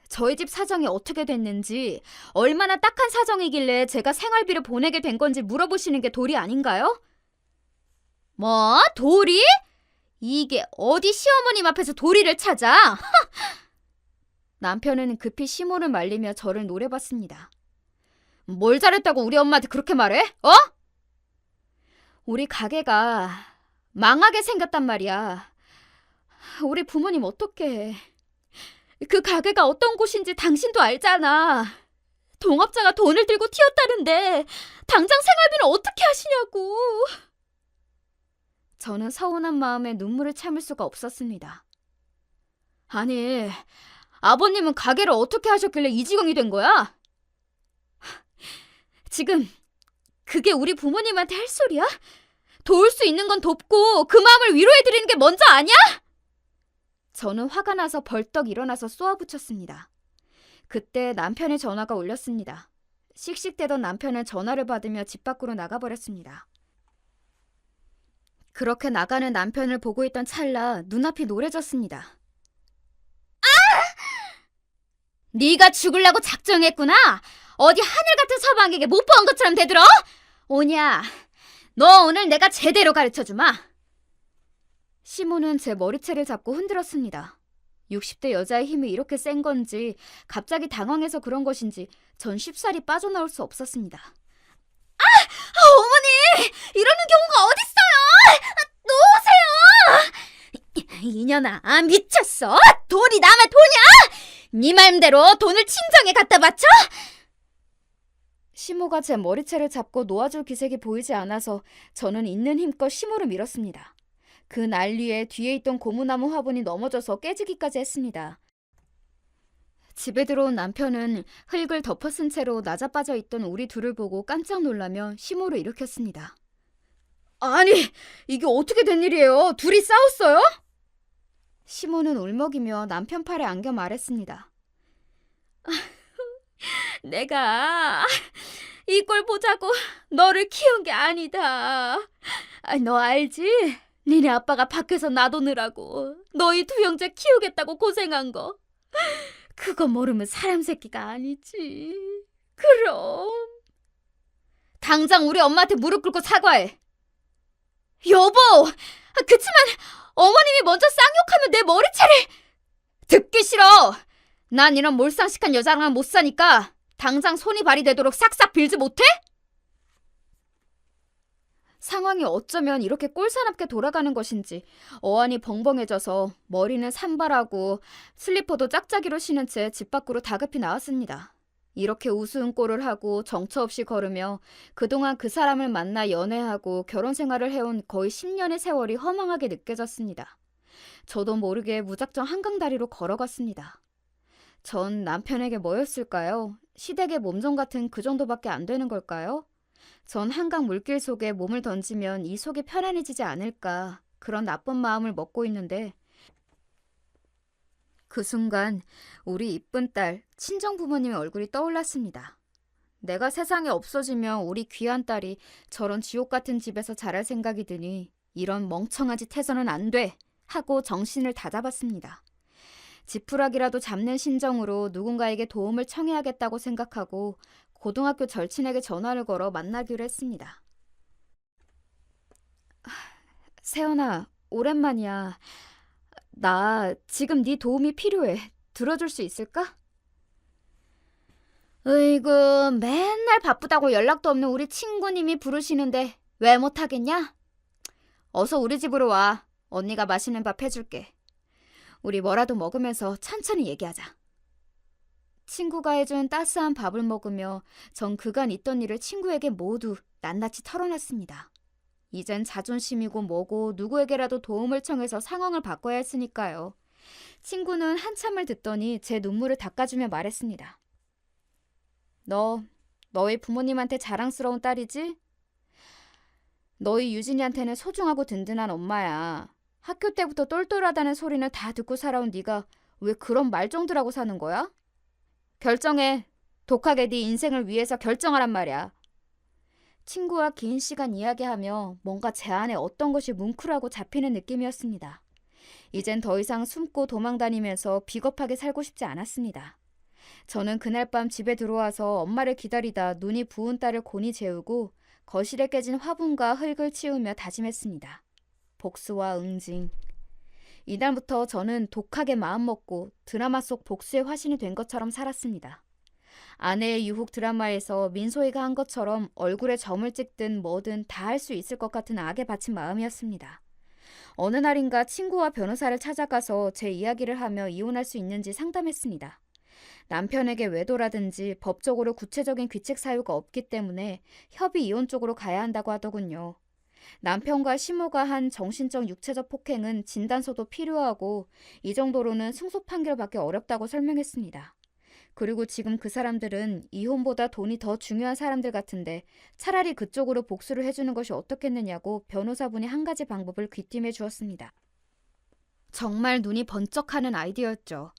저희 집 사정이 어떻게 됐는지, 얼마나 딱한 사정이길래 제가 생활비를 보내게 된 건지 물어보시는 게 도리 아닌가요? 뭐? 도리? 이게 어디 시어머님 앞에서 도리를 찾아? 남편은 급히 시모를 말리며 저를 노려봤습니다. 뭘 잘했다고 우리 엄마한테 그렇게 말해? 우리 가게가 망하게 생겼단 말이야. 우리 부모님 어떡해. 그 가게가 어떤 곳인지 당신도 알잖아. 동업자가 돈을 들고 튀었다는데 당장 생활비는 어떻게 하시냐고. 저는 서운한 마음에 눈물을 참을 수가 없었습니다. 아니, 아버님은 가게를 어떻게 하셨길래 이 지경이 된 거야? 지금 그게 우리 부모님한테 할 소리야? 도울 수 있는 건 돕고 그 마음을 위로해드리는 게 먼저 아니야? 저는 화가 나서 벌떡 일어나서 쏘아붙였습니다. 그때 남편의 전화가 울렸습니다. 씩씩대던 남편은 전화를 받으며 집 밖으로 나가버렸습니다. 그렇게 나가는 남편을 보고 있던 찰나 눈앞이 노래졌습니다. 네가 죽으려고 작정했구나. 어디 하늘 같은 서방에게 못 본 것처럼 대들어? 오냐, 너 오늘 내가 제대로 가르쳐주마. 시모는 제 머리채를 잡고 흔들었습니다. 60대 여자의 힘이 이렇게 센 건지 갑자기 당황해서 그런 것인지 전 쉽사리 빠져나올 수 없었습니다. 어머니! 이러는 경우가 어딨어요! 놓으세요! 이년아, 미쳤어? 돈이 남의 돈이야? 네 말대로 돈을 친정에 갖다 바쳐? 시모가 제 머리채를 잡고 놓아줄 기색이 보이지 않아서 저는 있는 힘껏 시모를 밀었습니다. 그 난리에 뒤에 있던 고무나무 화분이 넘어져서 깨지기까지 했습니다. 집에 들어온 남편은 흙을 덮어쓴 채로 나자빠져 있던 우리 둘을 보고 깜짝 놀라며 시모를 일으켰습니다. 아니, 이게 어떻게 된 일이에요? 둘이 싸웠어요? 시모는 울먹이며 남편 팔에 안겨 말했습니다. 내가 이 꼴 보자고 너를 키운 게 아니다. 너 알지? 니네 아빠가 밖에서 놔두느라고 너희 두 형제 키우겠다고 고생한 거. 그거 모르면 사람 새끼가 아니지. 그럼 당장 우리 엄마한테 무릎 꿇고 사과해. 여보! 그치만 어머님이 먼저 쌍욕하면 내 머리채를... 듣기 싫어! 난 이런 몰상식한 여자랑은 못 사니까 당장 손이 발이 되도록 싹싹 빌지 못해? 상황이 어쩌면 이렇게 꼴사납게 돌아가는 것인지 어안이 벙벙해져서 머리는 산발하고 슬리퍼도 짝짝이로 신은 채 집 밖으로 다급히 나왔습니다. 이렇게 우스운 꼴을 하고 정처 없이 걸으며 그동안 그 사람을 만나 연애하고 결혼 생활을 해온 거의 10년의 세월이 허망하게 느껴졌습니다. 저도 모르게 무작정 한강다리로 걸어갔습니다. 전 남편에게 뭐였을까요? 시댁의 몸종 같은 그 정도밖에 안 되는 걸까요? 전 한강 물길 속에 몸을 던지면 이 속이 편안해지지 않을까 그런 나쁜 마음을 먹고 있는데 그 순간 우리 이쁜 딸 친정 부모님의 얼굴이 떠올랐습니다. 내가 세상에 없어지면 우리 귀한 딸이 저런 지옥 같은 집에서 자랄 생각이 드니 이런 멍청한 짓 해서는 안 돼 하고 정신을 다잡았습니다. 지푸라기라도 잡는 심정으로 누군가에게 도움을 청해야겠다고 생각하고 고등학교 절친에게 전화를 걸어 만나기로 했습니다. 세연아, 오랜만이야. 나 지금 네 도움이 필요해. 들어줄 수 있을까? 으이구, 맨날 바쁘다고 연락도 없는 우리 친구님이 부르시는데 왜 못하겠냐? 어서 우리 집으로 와. 언니가 맛있는 밥 해줄게. 우리 뭐라도 먹으면서 천천히 얘기하자. 친구가 해준 따스한 밥을 먹으며 전 그간 있던 일을 친구에게 모두 낱낱이 털어놨습니다. 이젠 자존심이고 뭐고 누구에게라도 도움을 청해서 상황을 바꿔야 했으니까요. 친구는 한참을 듣더니 제 눈물을 닦아주며 말했습니다. 너희 부모님한테 자랑스러운 딸이지? 너희 유진이한테는 소중하고 든든한 엄마야. 학교 때부터 똘똘하다는 소리는 다 듣고 살아온 네가 왜 그런 말종들하고 사는 거야? 결정해. 독하게 네 인생을 위해서 결정하란 말이야. 친구와 긴 시간 이야기하며 뭔가 제 안에 어떤 것이 뭉클하고 잡히는 느낌이었습니다. 이젠 더 이상 숨고 도망다니면서 비겁하게 살고 싶지 않았습니다. 저는 그날 밤 집에 들어와서 엄마를 기다리다 눈이 부은 딸을 곤히 재우고 거실에 깨진 화분과 흙을 치우며 다짐했습니다. 복수와 응징. 이날부터 저는 독하게 마음먹고 드라마 속 복수의 화신이 된 것처럼 살았습니다. 아내의 유혹 드라마에서 민소희가 한 것처럼 얼굴에 점을 찍든 뭐든 다 할 수 있을 것 같은 악에 바친 마음이었습니다. 어느 날인가 친구와 변호사를 찾아가서 제 이야기를 하며 이혼할 수 있는지 상담했습니다. 남편에게 외도라든지 법적으로 구체적인 귀책 사유가 없기 때문에 협의 이혼 쪽으로 가야 한다고 하더군요. 남편과 시모가 한 정신적 육체적 폭행은 진단서도 필요하고 이 정도로는 승소 판결받기 어렵다고 설명했습니다. 그리고 지금 그 사람들은 이혼보다 돈이 더 중요한 사람들 같은데 차라리 그쪽으로 복수를 해주는 것이 어떻겠느냐고 변호사분이 한 가지 방법을 귀띔해 주었습니다. 정말 눈이 번쩍하는 아이디어였죠.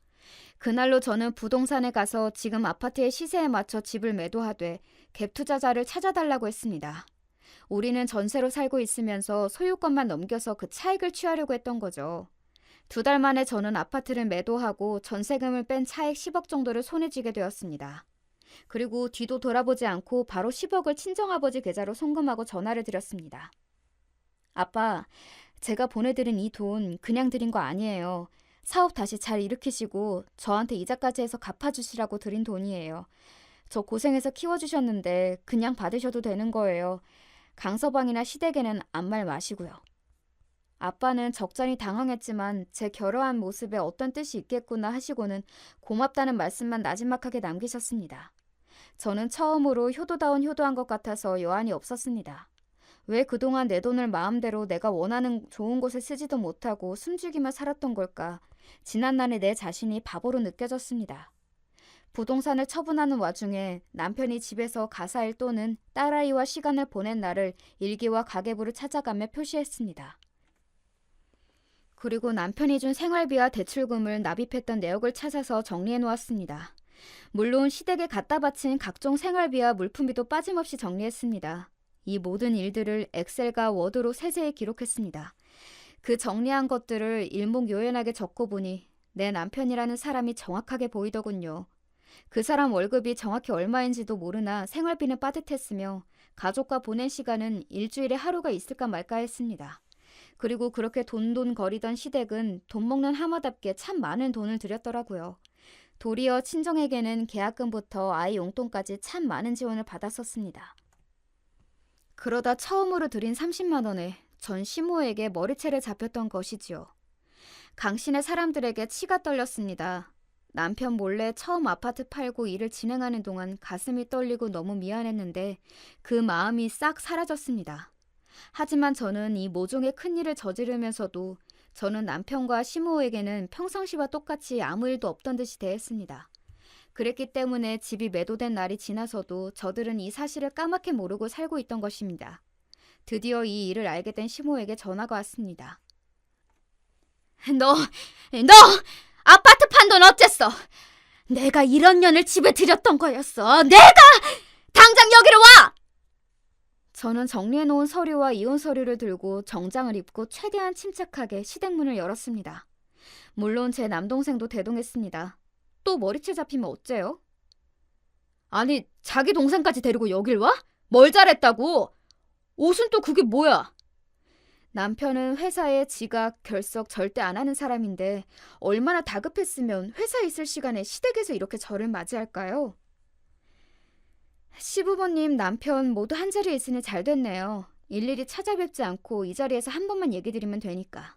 그날로 저는 부동산에 가서 지금 아파트의 시세에 맞춰 집을 매도하되 갭 투자자를 찾아달라고 했습니다. 우리는 전세로 살고 있으면서 소유권만 넘겨서 그 차익을 취하려고 했던 거죠. 2달 만에 저는 아파트를 매도하고 전세금을 뺀 차액 10억 정도를 손에 쥐게 되었습니다. 그리고 뒤도 돌아보지 않고 바로 10억을 친정아버지 계좌로 송금하고 전화를 드렸습니다. 아빠, 제가 보내드린 이 돈 그냥 드린 거 아니에요. 사업 다시 잘 일으키시고 저한테 이자까지 해서 갚아주시라고 드린 돈이에요. 저 고생해서 키워주셨는데 그냥 받으셔도 되는 거예요. 강서방이나 시댁에는 아무 말 마시고요. 아빠는 적잖이 당황했지만 제 결어한 모습에 어떤 뜻이 있겠구나 하시고는 고맙다는 말씀만 나지막하게 남기셨습니다. 저는 처음으로 효도다운 효도한 것 같아서 여한이 없었습니다. 왜 그동안 내 돈을 마음대로 내가 원하는 좋은 곳에 쓰지도 못하고 숨죽이며 살았던 걸까? 지난날의 내 자신이 바보로 느껴졌습니다. 부동산을 처분하는 와중에 남편이 집에서 가사일 또는 딸아이와 시간을 보낸 날을 일기와 가계부를 찾아가며 표시했습니다. 그리고 남편이 준 생활비와 대출금을 납입했던 내역을 찾아서 정리해 놓았습니다. 물론 시댁에 갖다 바친 각종 생활비와 물품비도 빠짐없이 정리했습니다. 이 모든 일들을 엑셀과 워드로 세세히 기록했습니다. 그 정리한 것들을 일목요연하게 적고 보니 내 남편이라는 사람이 정확하게 보이더군요. 그 사람 월급이 정확히 얼마인지도 모르나 생활비는 빠듯했으며 가족과 보낸 시간은 일주일에 하루가 있을까 말까 했습니다. 그리고 그렇게 돈돈거리던 시댁은 돈 먹는 하마답게 참 많은 돈을 들였더라고요. 도리어 친정에게는 계약금부터 아이 용돈까지 참 많은 지원을 받았었습니다. 그러다 처음으로 드린 30만 원에 전 시모에게 머리채를 잡혔던 것이지요. 강신의 사람들에게 치가 떨렸습니다. 남편 몰래 처음 아파트 팔고 일을 진행하는 동안 가슴이 떨리고 너무 미안했는데 그 마음이 싹 사라졌습니다. 하지만 저는 이 모종의 큰일을 저지르면서도 저는 남편과 시모에게는 평상시와 똑같이 아무 일도 없던 듯이 대했습니다. 그랬기 때문에 집이 매도된 날이 지나서도 저들은 이 사실을 까맣게 모르고 살고 있던 것입니다. 드디어 이 일을 알게 된 시모에게 전화가 왔습니다. 너 아파트 판 돈 어쨌어? 내가 1억 년을 집에 들였던 거였어. 내가 당장 여기로 와! 저는 정리해놓은 서류와 이혼 서류를 들고 정장을 입고 최대한 침착하게 시댁문을 열었습니다. 물론 제 남동생도 대동했습니다. 또 머리채 잡히면 어째요? 아니, 자기 동생까지 데리고 여길 와? 뭘 잘했다고? 옷은 또 그게 뭐야? 남편은 회사에 지각, 결석 절대 안 하는 사람인데 얼마나 다급했으면 회사에 있을 시간에 시댁에서 이렇게 저를 맞이할까요? 시부모님, 남편 모두 한자리에 있으니 잘 됐네요. 일일이 찾아뵙지 않고 이 자리에서 한 번만 얘기 드리면 되니까.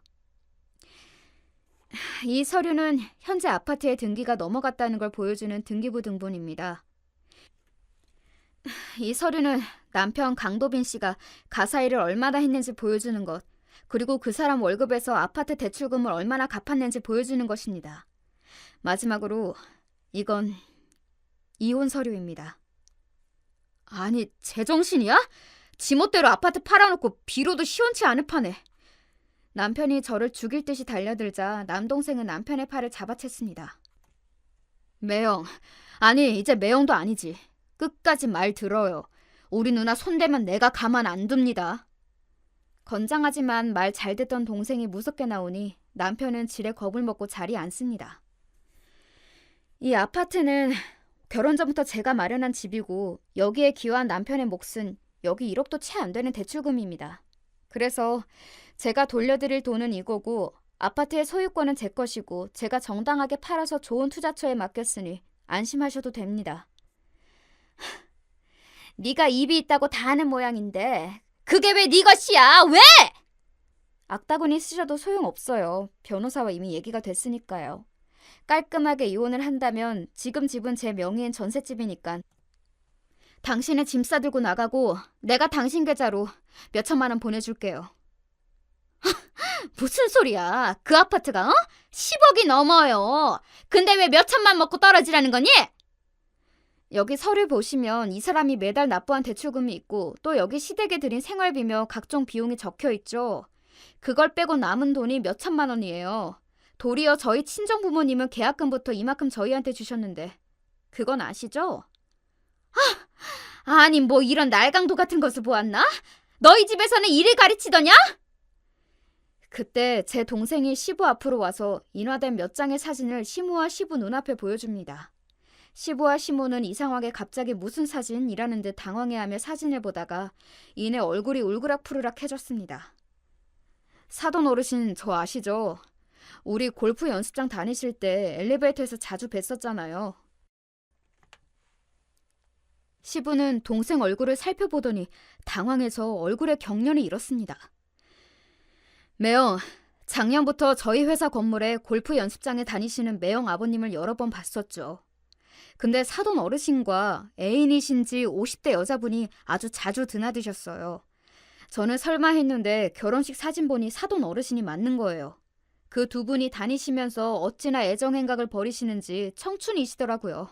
이 서류는 현재 아파트에 등기가 넘어갔다는 걸 보여주는 등기부 등본입니다. 이 서류는 남편 강도빈 씨가 가사일을 얼마나 했는지 보여주는 것, 그리고 그 사람 월급에서 아파트 대출금을 얼마나 갚았는지 보여주는 것입니다. 마지막으로 이건 이혼 서류입니다. 아니, 제정신이야? 지멋대로 아파트 팔아놓고 비로도 시원치 않을 판에. 남편이 저를 죽일 듯이 달려들자 남동생은 남편의 팔을 잡아챘습니다. 매영, 아니 이제 매영도 아니지. 끝까지 말 들어요. 우리 누나 손대면 내가 가만 안 둡니다. 건장하지만 말 잘 듣던 동생이 무섭게 나오니 남편은 지레 겁을 먹고 자리에 앉습니다. 이 아파트는 결혼 전부터 제가 마련한 집이고 여기에 기여한 남편의 몫은 여기 1억도 채 안 되는 대출금입니다. 그래서 제가 돌려드릴 돈은 이거고 아파트의 소유권은 제 것이고 제가 정당하게 팔아서 좋은 투자처에 맡겼으니 안심하셔도 됩니다. 네가 입이 있다고 다 아는 모양인데 그게 왜 네 것이야? 왜? 악다구니 쓰셔도 소용없어요. 변호사와 이미 얘기가 됐으니까요. 깔끔하게 이혼을 한다면 지금 집은 제 명의인 전셋집이니까 당신은 짐 싸들고 나가고 내가 당신 계좌로 몇 천만 원 보내줄게요. 무슨 소리야? 그 아파트가 10억이 넘어요. 근데 왜 몇 천만 먹고 떨어지라는 거니? 여기 서류 보시면 이 사람이 매달 납부한 대출금이 있고 또 여기 시댁에 드린 생활비며 각종 비용이 적혀 있죠. 그걸 빼고 남은 돈이 몇 천만 원이에요. 도리어 저희 친정부모님은 계약금부터 이만큼 저희한테 주셨는데 그건 아시죠? 아니 뭐 이런 날강도 같은 것을 보았나? 너희 집에서는 일을 가르치더냐? 그때 제 동생이 시부 앞으로 와서 인화된 몇 장의 사진을 시모와 시부 눈앞에 보여줍니다. 시부와 시모는 이상하게 갑자기 무슨 사진이라는 듯 당황해하며 사진을 보다가 이내 얼굴이 울그락푸르락해졌습니다. 사돈 어르신 저 아시죠? 우리 골프 연습장 다니실 때 엘리베이터에서 자주 뵀었잖아요. 시부는 동생 얼굴을 살펴보더니 당황해서 얼굴에 경련이 일었습니다. 매영, 작년부터 저희 회사 건물에 골프 연습장에 다니시는 매영 아버님을 여러 번 봤었죠. 근데 사돈 어르신과 애인이신지 50대 여자분이 아주 자주 드나드셨어요. 저는 설마 했는데 결혼식 사진 보니 사돈 어르신이 맞는 거예요. 그 두 분이 다니시면서 어찌나 애정행각을 벌이시는지 청춘이시더라고요.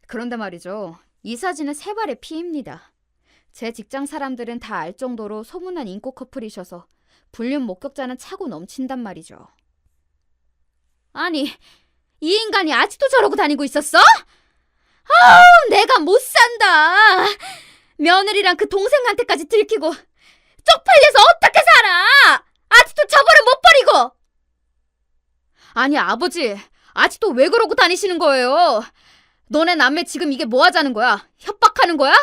그런데 말이죠. 이 사진은 세 발의 피입니다. 제 직장 사람들은 다 알 정도로 소문난 인기 커플이셔서 불륜 목격자는 차고 넘친단 말이죠. 아니, 이 인간이 아직도 저러고 다니고 있었어? 아우, 내가 못 산다. 며느리랑 그 동생한테까지 들키고 쪽팔려서 어떻게 살아? 아직도 저거를 못 버리고. 아니, 아버지, 아직도 왜 그러고 다니시는 거예요? 너네 남매 지금 이게 뭐 하자는 거야? 협박하는 거야?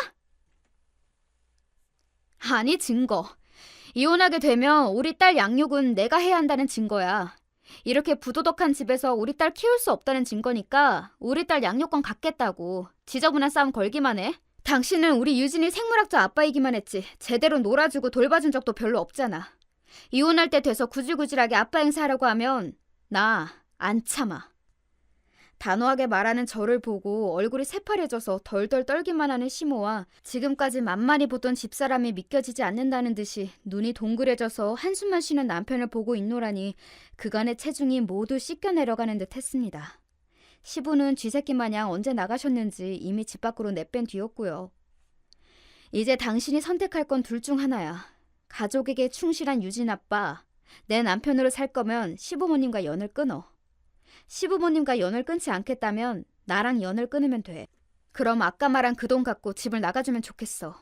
아니, 증거. 이혼하게 되면 우리 딸 양육은 내가 해야 한다는 증거야. 이렇게 부도덕한 집에서 우리 딸 키울 수 없다는 증거니까 우리 딸 양육권 갖겠다고. 지저분한 싸움 걸기만 해. 당신은 우리 유진이 생물학적 아빠이기만 했지 제대로 놀아주고 돌봐준 적도 별로 없잖아. 이혼할 때 돼서 구질구질하게 아빠 행세하려고 하면 나 안 참아. 단호하게 말하는 저를 보고 얼굴이 새파래져서 덜덜 떨기만 하는 시모와 지금까지 만만히 보던 집사람이 믿겨지지 않는다는 듯이 눈이 동그래져서 한숨만 쉬는 남편을 보고 있노라니 그간의 체중이 모두 씻겨 내려가는 듯 했습니다. 시부는 쥐새끼 마냥 언제 나가셨는지 이미 집 밖으로 내뺀 뒤였고요. 이제 당신이 선택할 건 둘 중 하나야. 가족에게 충실한 유진 아빠, 내 남편으로 살 거면 시부모님과 연을 끊어. 시부모님과 연을 끊지 않겠다면 나랑 연을 끊으면 돼. 그럼 아까 말한 그 돈 갖고 집을 나가주면 좋겠어.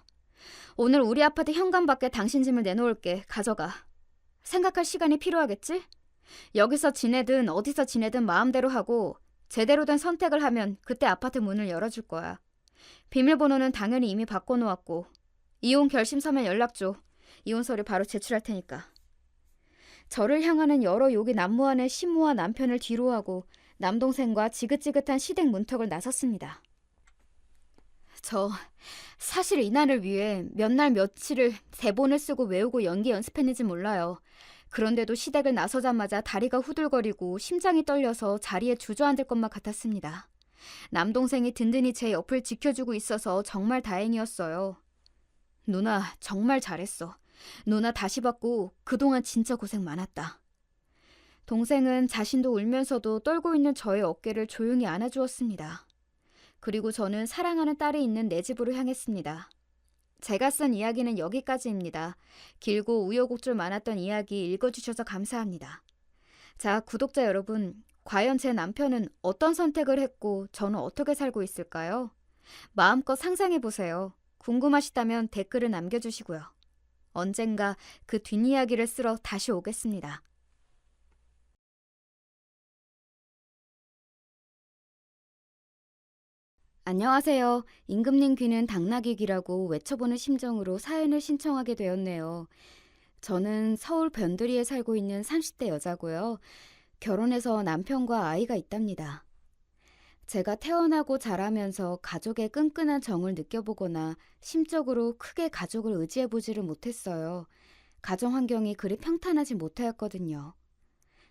오늘 우리 아파트 현관 밖에 당신 짐을 내놓을게. 가져가. 생각할 시간이 필요하겠지? 여기서 지내든 어디서 지내든 마음대로 하고 제대로 된 선택을 하면 그때 아파트 문을 열어줄 거야. 비밀번호는 당연히 이미 바꿔놓았고 이혼 결심 서면 연락 줘. 이혼 서류 바로 제출할 테니까. 저를 향하는 여러 욕이 난무하는 시모와 남편을 뒤로하고 남동생과 지긋지긋한 시댁 문턱을 나섰습니다. 저 사실 이날을 위해 몇 날 며칠을 대본을 쓰고 외우고 연기 연습했는지 몰라요. 그런데도 시댁을 나서자마자 다리가 후들거리고 심장이 떨려서 자리에 주저앉을 것만 같았습니다. 남동생이 든든히 제 옆을 지켜주고 있어서 정말 다행이었어요. 누나 정말 잘했어. 누나 다시 받고 그동안 진짜 고생 많았다. 동생은 자신도 울면서도 떨고 있는 저의 어깨를 조용히 안아주었습니다. 그리고 저는 사랑하는 딸이 있는 내 집으로 향했습니다. 제가 쓴 이야기는 여기까지입니다. 길고 우여곡절 많았던 이야기 읽어주셔서 감사합니다. 자, 구독자 여러분, 과연 제 남편은 어떤 선택을 했고 저는 어떻게 살고 있을까요? 마음껏 상상해보세요. 궁금하시다면 댓글을 남겨주시고요. 언젠가 그 뒷이야기를 쓰러 다시 오겠습니다. 안녕하세요. 임금님 귀는 당나귀 귀라고 외쳐보는 심정으로 사연을 신청하게 되었네요. 저는 서울 변두리에 살고 있는 30대 여자고요. 결혼해서 남편과 아이가 있답니다. 제가 태어나고 자라면서 가족의 끈끈한 정을 느껴보거나 심적으로 크게 가족을 의지해보지를 못했어요. 가정 환경이 그리 평탄하지 못하였거든요.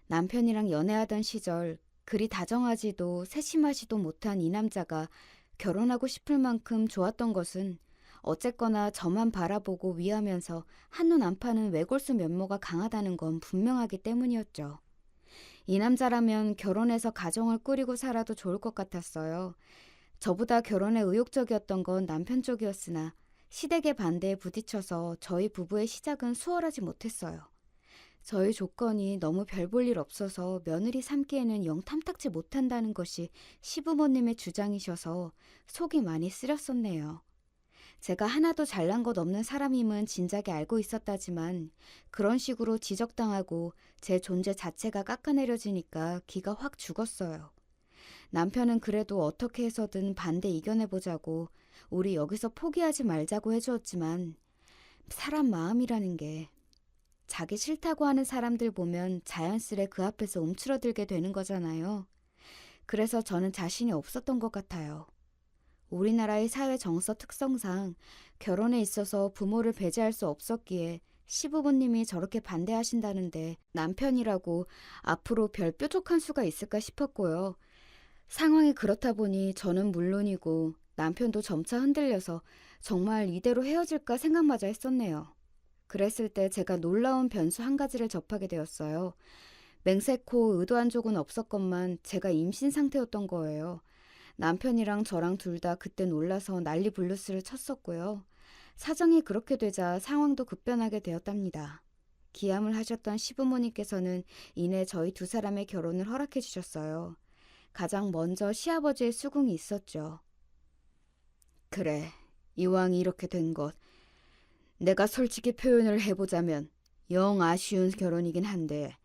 남편이랑 연애하던 시절 그리 다정하지도 세심하지도 못한 이 남자가 결혼하고 싶을 만큼 좋았던 것은 어쨌거나 저만 바라보고 위하면서 한눈 안 파는 외골수 면모가 강하다는 건 분명하기 때문이었죠. 이 남자라면 결혼해서 가정을 꾸리고 살아도 좋을 것 같았어요. 저보다 결혼에 의욕적이었던 건 남편 쪽이었으나 시댁의 반대에 부딪혀서 저희 부부의 시작은 수월하지 못했어요. 저희 조건이 너무 별 볼 일 없어서 며느리 삼기에는 영 탐탁지 못한다는 것이 시부모님의 주장이셔서 속이 많이 쓰렸었네요. 제가 하나도 잘난 것 없는 사람임은 진작에 알고 있었다지만 그런 식으로 지적당하고 제 존재 자체가 깎아내려지니까 기가 확 죽었어요. 남편은 그래도 어떻게 해서든 반대 이겨내보자고 우리 여기서 포기하지 말자고 해주었지만 사람 마음이라는 게 자기 싫다고 하는 사람들 보면 자연스레 그 앞에서 움츠러들게 되는 거잖아요. 그래서 저는 자신이 없었던 것 같아요. 우리나라의 사회 정서 특성상 결혼에 있어서 부모를 배제할 수 없었기에 시부모님이 저렇게 반대하신다는데 남편이라고 앞으로 별 뾰족한 수가 있을까 싶었고요. 상황이 그렇다 보니 저는 물론이고 남편도 점차 흔들려서 정말 이대로 헤어질까 생각마저 했었네요. 그랬을 때 제가 놀라운 변수 한 가지를 접하게 되었어요. 맹세코 의도한 적은 없었건만 제가 임신 상태였던 거예요. 남편이랑 저랑 둘 다 그때 놀라서 난리 불루스를 쳤었고요. 사정이 그렇게 되자 상황도 급변하게 되었답니다. 기함을 하셨던 시부모님께서는 이내 저희 두 사람의 결혼을 허락해 주셨어요. 가장 먼저 시아버지의 수긍이 있었죠. 그래, 이왕 이렇게 된 것, 내가 솔직히 표현을 해보자면 영 아쉬운 결혼이긴 한데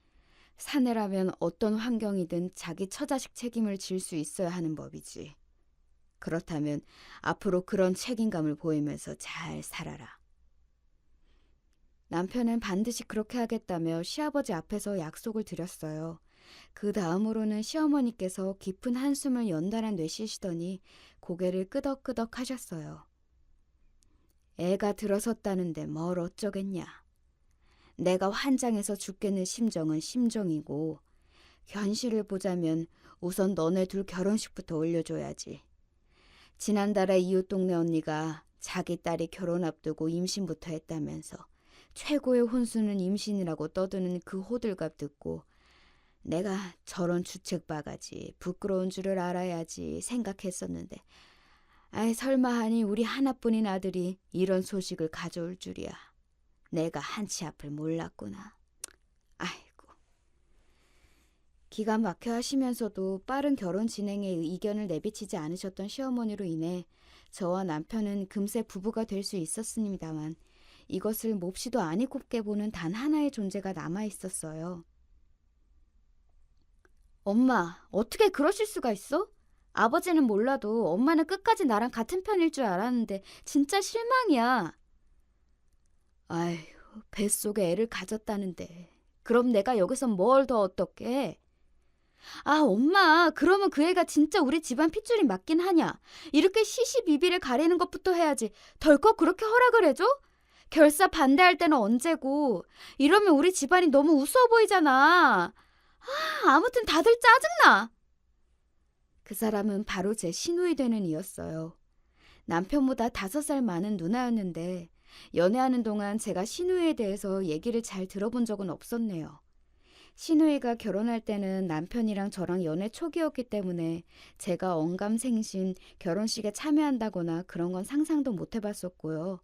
사내라면 어떤 환경이든 자기 처자식 책임을 질 수 있어야 하는 법이지. 그렇다면 앞으로 그런 책임감을 보이면서 잘 살아라. 남편은 반드시 그렇게 하겠다며 시아버지 앞에서 약속을 드렸어요. 그 다음으로는 시어머니께서 깊은 한숨을 연달아 내쉬시더니 고개를 끄덕끄덕 하셨어요. 애가 들어섰다는데 뭘 어쩌겠냐. 내가 환장해서 죽겠는 심정은 심정이고 현실을 보자면 우선 너네 둘 결혼식부터 올려줘야지. 지난달에 이웃 동네 언니가 자기 딸이 결혼 앞두고 임신부터 했다면서 최고의 혼수는 임신이라고 떠드는 그 호들갑 듣고 내가 저런 주책바가지 부끄러운 줄을 알아야지 생각했었는데 아이 설마 하니 우리 하나뿐인 아들이 이런 소식을 가져올 줄이야. 내가 한치 앞을 몰랐구나. 아이고. 기가 막혀 하시면서도 빠른 결혼 진행에 이견을 내비치지 않으셨던 시어머니로 인해 저와 남편은 금세 부부가 될 수 있었습니다만 이것을 몹시도 아니 곱게 보는 단 하나의 존재가 남아 있었어요. 엄마, 어떻게 그러실 수가 있어? 아버지는 몰라도 엄마는 끝까지 나랑 같은 편일 줄 알았는데 진짜 실망이야. 아휴, 뱃속에 애를 가졌다는데 그럼 내가 여기서 뭘 더 어떻게 해? 아, 엄마, 그러면 그 애가 진짜 우리 집안 핏줄이 맞긴 하냐? 이렇게 시시비비를 가리는 것부터 해야지. 덜컥 그렇게 허락을 해줘? 결사 반대할 때는 언제고. 이러면 우리 집안이 너무 우스워 보이잖아. 아무튼 다들 짜증나. 그 사람은 바로 제 시누이 되는 이였어요. 남편보다 5살 많은 누나였는데 연애하는 동안 제가 시누이에 대해서 얘기를 잘 들어본 적은 없었네요. 시누이가 결혼할 때는 남편이랑 저랑 연애 초기였기 때문에 제가 언감생심 결혼식에 참여한다거나 그런 건 상상도 못 해봤었고요.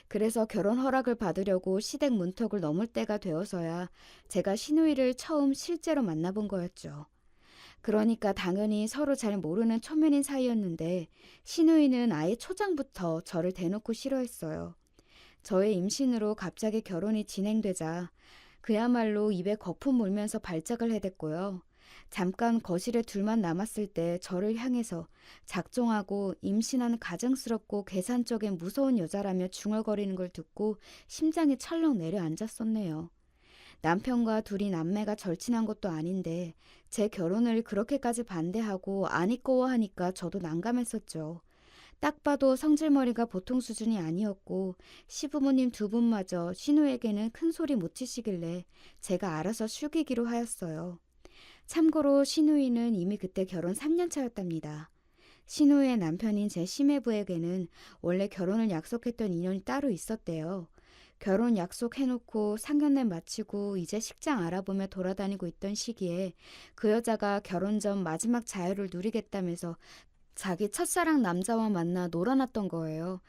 그래서 결혼 허락을 받으려고 시댁 문턱을 넘을 때가 되어서야 제가 시누이를 처음 실제로 만나본 거였죠. 그러니까 당연히 서로 잘 모르는 초면인 사이였는데 시누이는 아예 초장부터 저를 대놓고 싫어했어요. 저의 임신으로 갑자기 결혼이 진행되자 그야말로 입에 거품 물면서 발작을 해댔고요. 잠깐 거실에 둘만 남았을 때 저를 향해서 작정하고 임신한 가증스럽고 계산적인 무서운 여자라며 중얼거리는 걸 듣고 심장이 철렁 내려앉았었네요. 남편과 둘이 남매가 절친한 것도 아닌데 제 결혼을 그렇게까지 반대하고 아니꺼워하니까 저도 난감했었죠. 딱 봐도 성질머리가 보통 수준이 아니었고 시부모님 두 분마저 신우에게는 큰 소리 못 치시길래 제가 알아서 숙이기로 하였어요. 참고로 신우이는 이미 그때 결혼 3년 차였답니다. 신우의 남편인 제 시매부에게는 원래 결혼을 약속했던 인연이 따로 있었대요. 결혼 약속해놓고 상견례 마치고 이제 식장 알아보며 돌아다니고 있던 시기에 그 여자가 결혼 전 마지막 자유를 누리겠다면서 자기 첫사랑 남자와 만나 놀아났던 거예요.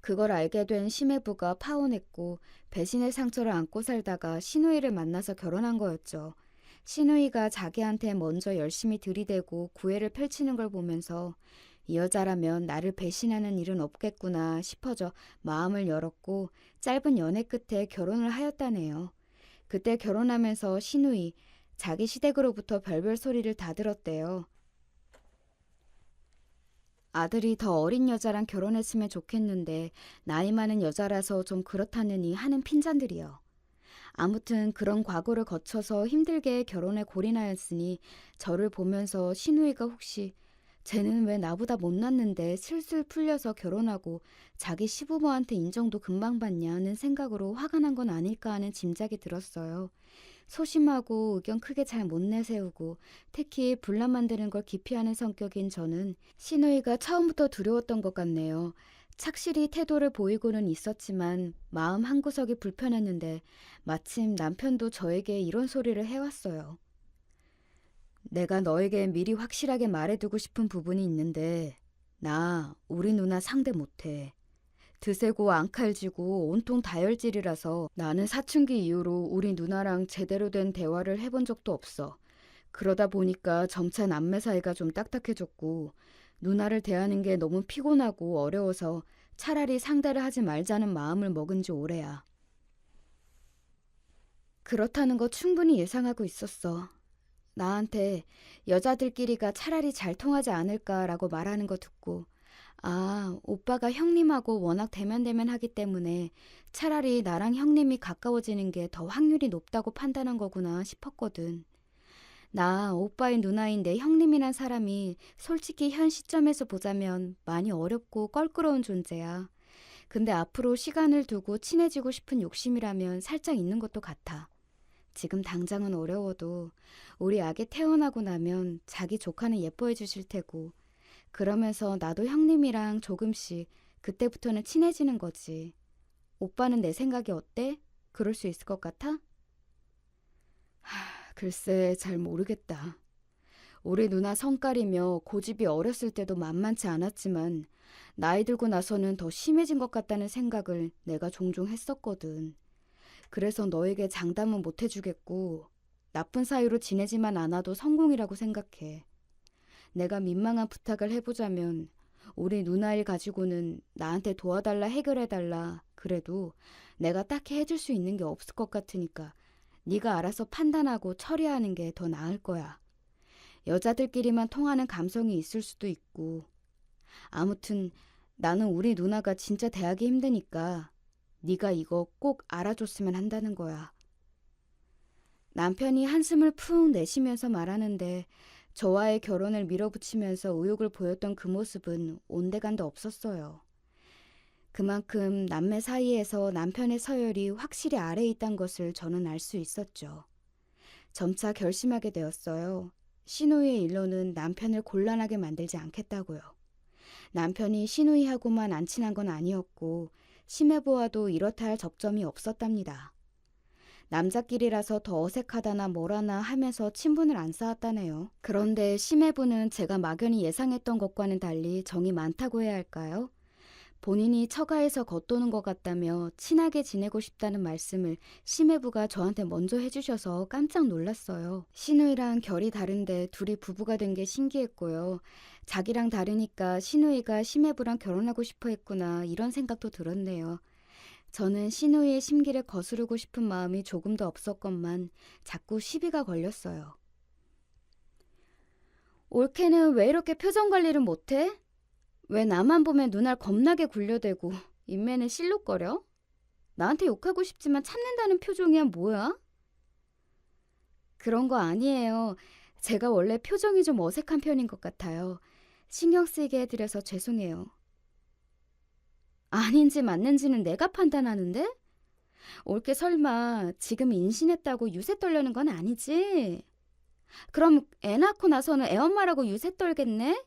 그걸 알게 된 시매부가 파혼했고 배신의 상처를 안고 살다가 신우이를 만나서 결혼한 거였죠. 신우이가 자기한테 먼저 열심히 들이대고 구애를 펼치는 걸 보면서 이 여자라면 나를 배신하는 일은 없겠구나 싶어져 마음을 열었고 짧은 연애 끝에 결혼을 하였다네요. 그때 결혼하면서 신우이 자기 시댁으로부터 별별 소리를 다 들었대요. 아들이 더 어린 여자랑 결혼했으면 좋겠는데 나이 많은 여자라서 좀 그렇다느니 하는 핀잔들이요. 아무튼 그런 과거를 거쳐서 힘들게 결혼에 골인하였으니 저를 보면서 신우이가 혹시 쟤는 왜 나보다 못났는데 슬슬 풀려서 결혼하고 자기 시부모한테 인정도 금방 받냐는 생각으로 화가 난 건 아닐까 하는 짐작이 들었어요. 소심하고 의견 크게 잘 못 내세우고 특히 분란 만드는 걸 기피하는 성격인 저는 신우이가 처음부터 두려웠던 것 같네요. 착실히 태도를 보이고는 있었지만 마음 한구석이 불편했는데 마침 남편도 저에게 이런 소리를 해왔어요. 내가 너에게 미리 확실하게 말해두고 싶은 부분이 있는데 나 우리 누나 상대 못해. 드세고 앙칼지고 온통 다혈질이라서 나는 사춘기 이후로 우리 누나랑 제대로 된 대화를 해본 적도 없어. 그러다 보니까 점차 남매 사이가 좀 딱딱해졌고 누나를 대하는 게 너무 피곤하고 어려워서 차라리 상대를 하지 말자는 마음을 먹은 지 오래야. 그렇다는 거 충분히 예상하고 있었어. 나한테 여자들끼리가 차라리 잘 통하지 않을까라고 말하는 거 듣고 아, 오빠가 형님하고 워낙 대면대면하기 때문에 차라리 나랑 형님이 가까워지는 게 더 확률이 높다고 판단한 거구나 싶었거든. 나 오빠의 누나인 내 형님이란 사람이 솔직히 현 시점에서 보자면 많이 어렵고 껄끄러운 존재야. 근데 앞으로 시간을 두고 친해지고 싶은 욕심이라면 살짝 있는 것도 같아. 지금 당장은 어려워도 우리 아기 태어나고 나면 자기 조카는 예뻐해 주실 테고 그러면서 나도 형님이랑 조금씩 그때부터는 친해지는 거지. 오빠는 내 생각이 어때? 그럴 수 있을 것 같아? 글쎄 잘 모르겠다. 우리 누나 성깔이며 고집이 어렸을 때도 만만치 않았지만 나이 들고 나서는 더 심해진 것 같다는 생각을 내가 종종 했었거든. 그래서 너에게 장담은 못 해주겠고 나쁜 사이로 지내지만 않아도 성공이라고 생각해. 내가 민망한 부탁을 해보자면 우리 누나 일 가지고는 나한테 도와달라 해결해달라 그래도 내가 딱히 해줄 수 있는 게 없을 것 같으니까 네가 알아서 판단하고 처리하는 게 더 나을 거야. 여자들끼리만 통하는 감성이 있을 수도 있고 아무튼 나는 우리 누나가 진짜 대하기 힘드니까 네가 이거 꼭 알아줬으면 한다는 거야. 남편이 한숨을 푹 내쉬면서 말하는데 저와의 결혼을 밀어붙이면서 의욕을 보였던 그 모습은 온데간데 없었어요. 그만큼 남매 사이에서 남편의 서열이 확실히 아래에 있다는 것을 저는 알 수 있었죠. 점차 결심하게 되었어요. 시누이의 일로는 남편을 곤란하게 만들지 않겠다고요. 남편이 시누이하고만 안 친한 건 아니었고 심해보아도 이렇다 할 접점이 없었답니다. 남자끼리라서 더 어색하다나 뭐라나 하면서 친분을 안 쌓았다네요. 그런데 심해부는 제가 막연히 예상했던 것과는 달리 정이 많다고 해야 할까요? 본인이 처가에서 겉도는 것 같다며 친하게 지내고 싶다는 말씀을 심해부가 저한테 먼저 해주셔서 깜짝 놀랐어요. 시누이랑 결이 다른데 둘이 부부가 된 게 신기했고요. 자기랑 다르니까 시누이가 심해부랑 결혼하고 싶어 했구나 이런 생각도 들었네요. 저는 시누이의 심기를 거스르고 싶은 마음이 조금도 없었건만 자꾸 시비가 걸렸어요. 올케는 왜 이렇게 표정 관리를 못해? 왜 나만 보면 눈알 겁나게 굴려대고 인매는 실룩거려? 나한테 욕하고 싶지만 참는다는 표정이야 뭐야? 그런 거 아니에요. 제가 원래 표정이 좀 어색한 편인 것 같아요. 신경 쓰이게 해드려서 죄송해요. 아닌지 맞는지는 내가 판단하는데? 올케 설마 지금 임신했다고 유세 떨려는 건 아니지? 그럼 애 낳고 나서는 애엄마라고 유세 떨겠네?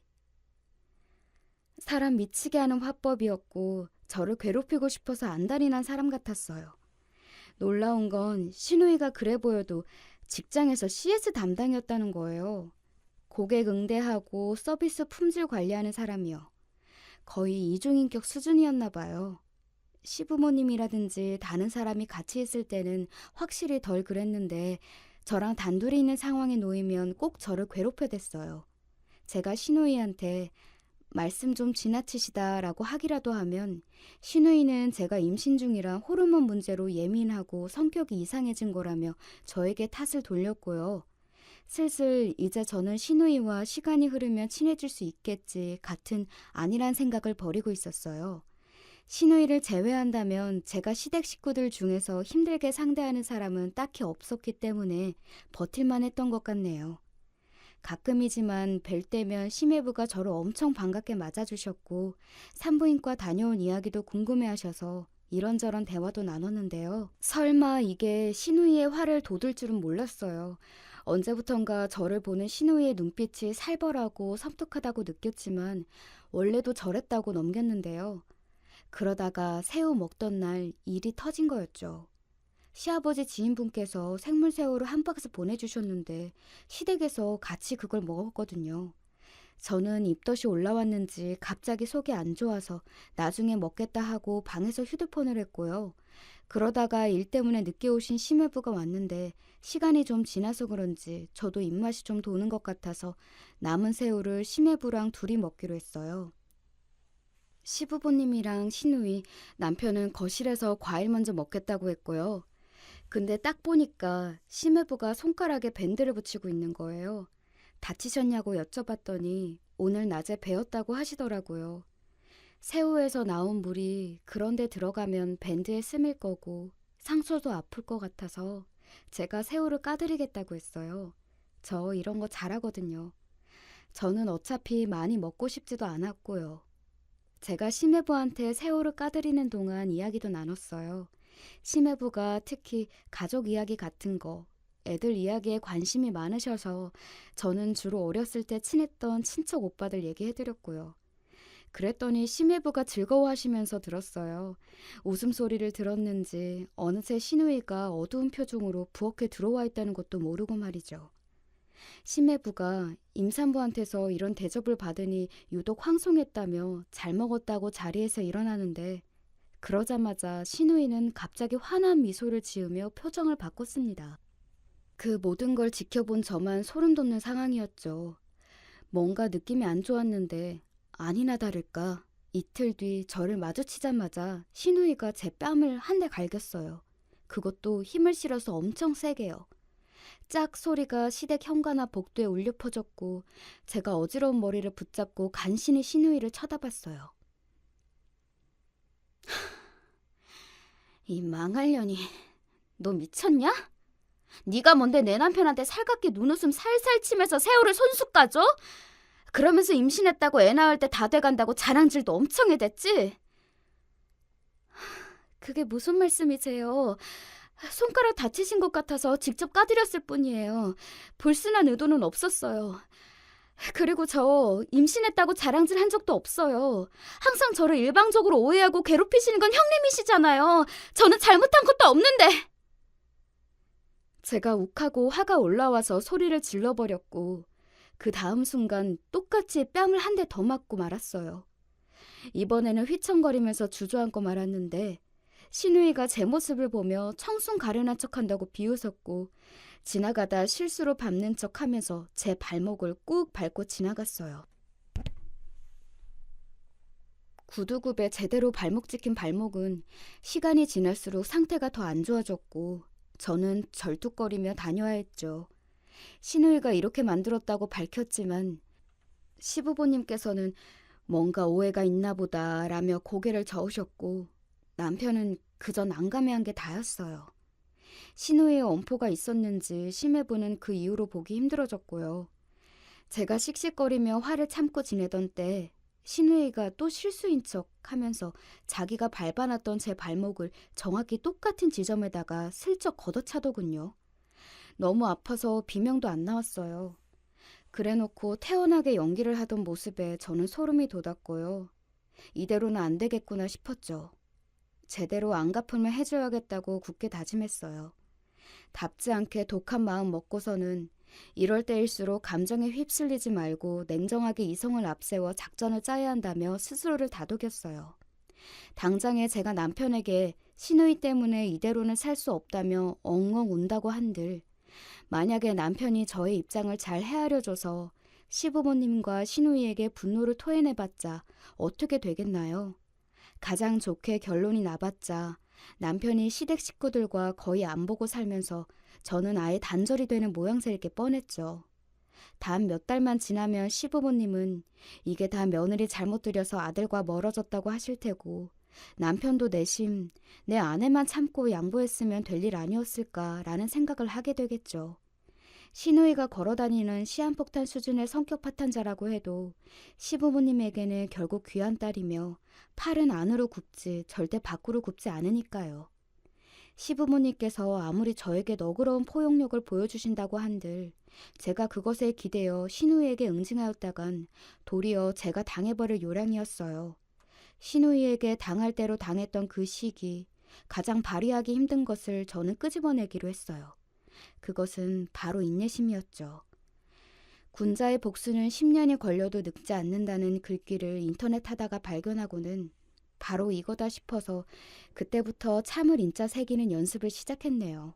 사람 미치게 하는 화법이었고 저를 괴롭히고 싶어서 안달이 난 사람 같았어요. 놀라운 건 시누이가 그래 보여도 직장에서 CS 담당이었다는 거예요. 고객 응대하고 서비스 품질 관리하는 사람이요. 거의 이중인격 수준이었나 봐요. 시부모님이라든지 다른 사람이 같이 있을 때는 확실히 덜 그랬는데 저랑 단둘이 있는 상황에 놓이면 꼭 저를 괴롭혀댔어요. 제가 시누이한테 말씀 좀 지나치시다라고 하기라도 하면 시누이는 제가 임신 중이라 호르몬 문제로 예민하고 성격이 이상해진 거라며 저에게 탓을 돌렸고요. 슬슬 이제 저는 신우이와 시간이 흐르면 친해질 수 있겠지 같은 안일한 생각을 버리고 있었어요. 신우이를 제외한다면 제가 시댁 식구들 중에서 힘들게 상대하는 사람은 딱히 없었기 때문에 버틸만 했던 것 같네요. 가끔이지만 뵐 때면 심해부가 저를 엄청 반갑게 맞아주셨고 산부인과 다녀온 이야기도 궁금해하셔서 이런저런 대화도 나눴는데요. 설마 이게 신우이의 화를 돋을 줄은 몰랐어요. 언제부턴가 저를 보는 신우이의 눈빛이 살벌하고 섬뜩하다고 느꼈지만 원래도 저랬다고 넘겼는데요. 그러다가 새우 먹던 날 일이 터진 거였죠. 시아버지 지인분께서 생물새우를 한 박스 보내주셨는데 시댁에서 같이 그걸 먹었거든요. 저는 입덧이 올라왔는지 갑자기 속이 안 좋아서 나중에 먹겠다 하고 방에서 휴대폰을 했고요. 그러다가 일 때문에 늦게 오신 심해부가 왔는데 시간이 좀 지나서 그런지 저도 입맛이 좀 도는 것 같아서 남은 새우를 심해부랑 둘이 먹기로 했어요. 시부모님이랑 시누이, 남편은 거실에서 과일 먼저 먹겠다고 했고요. 근데 딱 보니까 심해부가 손가락에 밴드를 붙이고 있는 거예요. 다치셨냐고 여쭤봤더니 오늘 낮에 베었다고 하시더라고요. 새우에서 나온 물이 그런데 들어가면 밴드에 스밀 거고 상처도 아플 것 같아서 제가 새우를 까드리겠다고 했어요. 저 이런 거 잘하거든요. 저는 어차피 많이 먹고 싶지도 않았고요. 제가 심해부한테 새우를 까드리는 동안 이야기도 나눴어요. 심해부가 특히 가족 이야기 같은 거, 애들 이야기에 관심이 많으셔서 저는 주로 어렸을 때 친했던 친척 오빠들 얘기해드렸고요. 그랬더니 심해부가 즐거워하시면서 들었어요. 웃음소리를 들었는지 어느새 시누이가 어두운 표정으로 부엌에 들어와 있다는 것도 모르고 말이죠. 심해부가 임산부한테서 이런 대접을 받으니 유독 황송했다며 잘 먹었다고 자리에서 일어나는데 그러자마자 시누이는 갑자기 환한 미소를 지으며 표정을 바꿨습니다. 그 모든 걸 지켜본 저만 소름 돋는 상황이었죠. 뭔가 느낌이 안 좋았는데 아니나 다를까 이틀 뒤 저를 마주치자마자 시누이가 제 뺨을 한 대 갈겼어요. 그것도 힘을 실어서 엄청 세게요. 짝 소리가 시댁 현관앞 복도에 울려 퍼졌고 제가 어지러운 머리를 붙잡고 간신히 시누이를 쳐다봤어요. 이 망할년이, 너 미쳤냐? 네가 뭔데 내 남편한테 살갑게 눈웃음 살살 치면서 새우를 손수 까줘? 그러면서 임신했다고 애 낳을 때 다 돼간다고 자랑질도 엄청 해댔지? 그게 무슨 말씀이세요? 손가락 다치신 것 같아서 직접 까드렸을 뿐이에요. 불순한 의도는 없었어요. 그리고 저 임신했다고 자랑질 한 적도 없어요. 항상 저를 일방적으로 오해하고 괴롭히시는 건 형님이시잖아요. 저는 잘못한 것도 없는데. 제가 욱하고 화가 올라와서 소리를 질러버렸고 그 다음 순간 똑같이 뺨을 한 대 더 맞고 말았어요. 이번에는 휘청거리면서 주저앉고 말았는데 시누이가 제 모습을 보며 청순 가련한 척한다고 비웃었고 지나가다 실수로 밟는 척하면서 제 발목을 꾹 밟고 지나갔어요. 구두굽에 제대로 발목 찍힌 발목은 시간이 지날수록 상태가 더 안 좋아졌고 저는 절뚝거리며 다녀야 했죠. 시누이가 이렇게 만들었다고 밝혔지만 시부모님께서는 뭔가 오해가 있나 보다 라며 고개를 저으셨고 남편은 그저 난감해한 게 다였어요. 시누이의 엄포가 있었는지 심해부는 그 이후로 보기 힘들어졌고요. 제가 씩씩거리며 화를 참고 지내던 때 시누이가 또 실수인 척 하면서 자기가 밟아놨던 제 발목을 정확히 똑같은 지점에다가 슬쩍 걷어차더군요. 너무 아파서 비명도 안 나왔어요. 그래놓고 태연하게 연기를 하던 모습에 저는 소름이 돋았고요. 이대로는 안 되겠구나 싶었죠. 제대로 안갚음을 해줘야겠다고 굳게 다짐했어요. 답지 않게 독한 마음 먹고서는 이럴 때일수록 감정에 휩쓸리지 말고 냉정하게 이성을 앞세워 작전을 짜야 한다며 스스로를 다독였어요. 당장에 제가 남편에게 시누이 때문에 이대로는 살 수 없다며 엉엉 운다고 한들 만약에 남편이 저의 입장을 잘 헤아려줘서 시부모님과 시누이에게 분노를 토해내봤자 어떻게 되겠나요? 가장 좋게 결론이 나봤자 남편이 시댁 식구들과 거의 안 보고 살면서 저는 아예 단절이 되는 모양새일 게 뻔했죠. 단 몇 달만 지나면 시부모님은 이게 다 며느리 잘못 들여서 아들과 멀어졌다고 하실 테고, 남편도 내심 내 아내만 참고 양보했으면 될 일 아니었을까라는 생각을 하게 되겠죠. 시누이가 걸어다니는 시한폭탄 수준의 성격 파탄자라고 해도 시부모님에게는 결국 귀한 딸이며 팔은 안으로 굽지 절대 밖으로 굽지 않으니까요. 시부모님께서 아무리 저에게 너그러운 포용력을 보여주신다고 한들 제가 그것에 기대어 시누이에게 응징하였다간 도리어 제가 당해버릴 요량이었어요. 시누이에게 당할 대로 당했던 그 시기, 가장 발휘하기 힘든 것을 저는 끄집어내기로 했어요. 그것은 바로 인내심이었죠. 군자의 복수는 10년이 걸려도 늙지 않는다는 글귀를 인터넷 하다가 발견하고는 바로 이거다 싶어서 그때부터 참을 인자 새기는 연습을 시작했네요.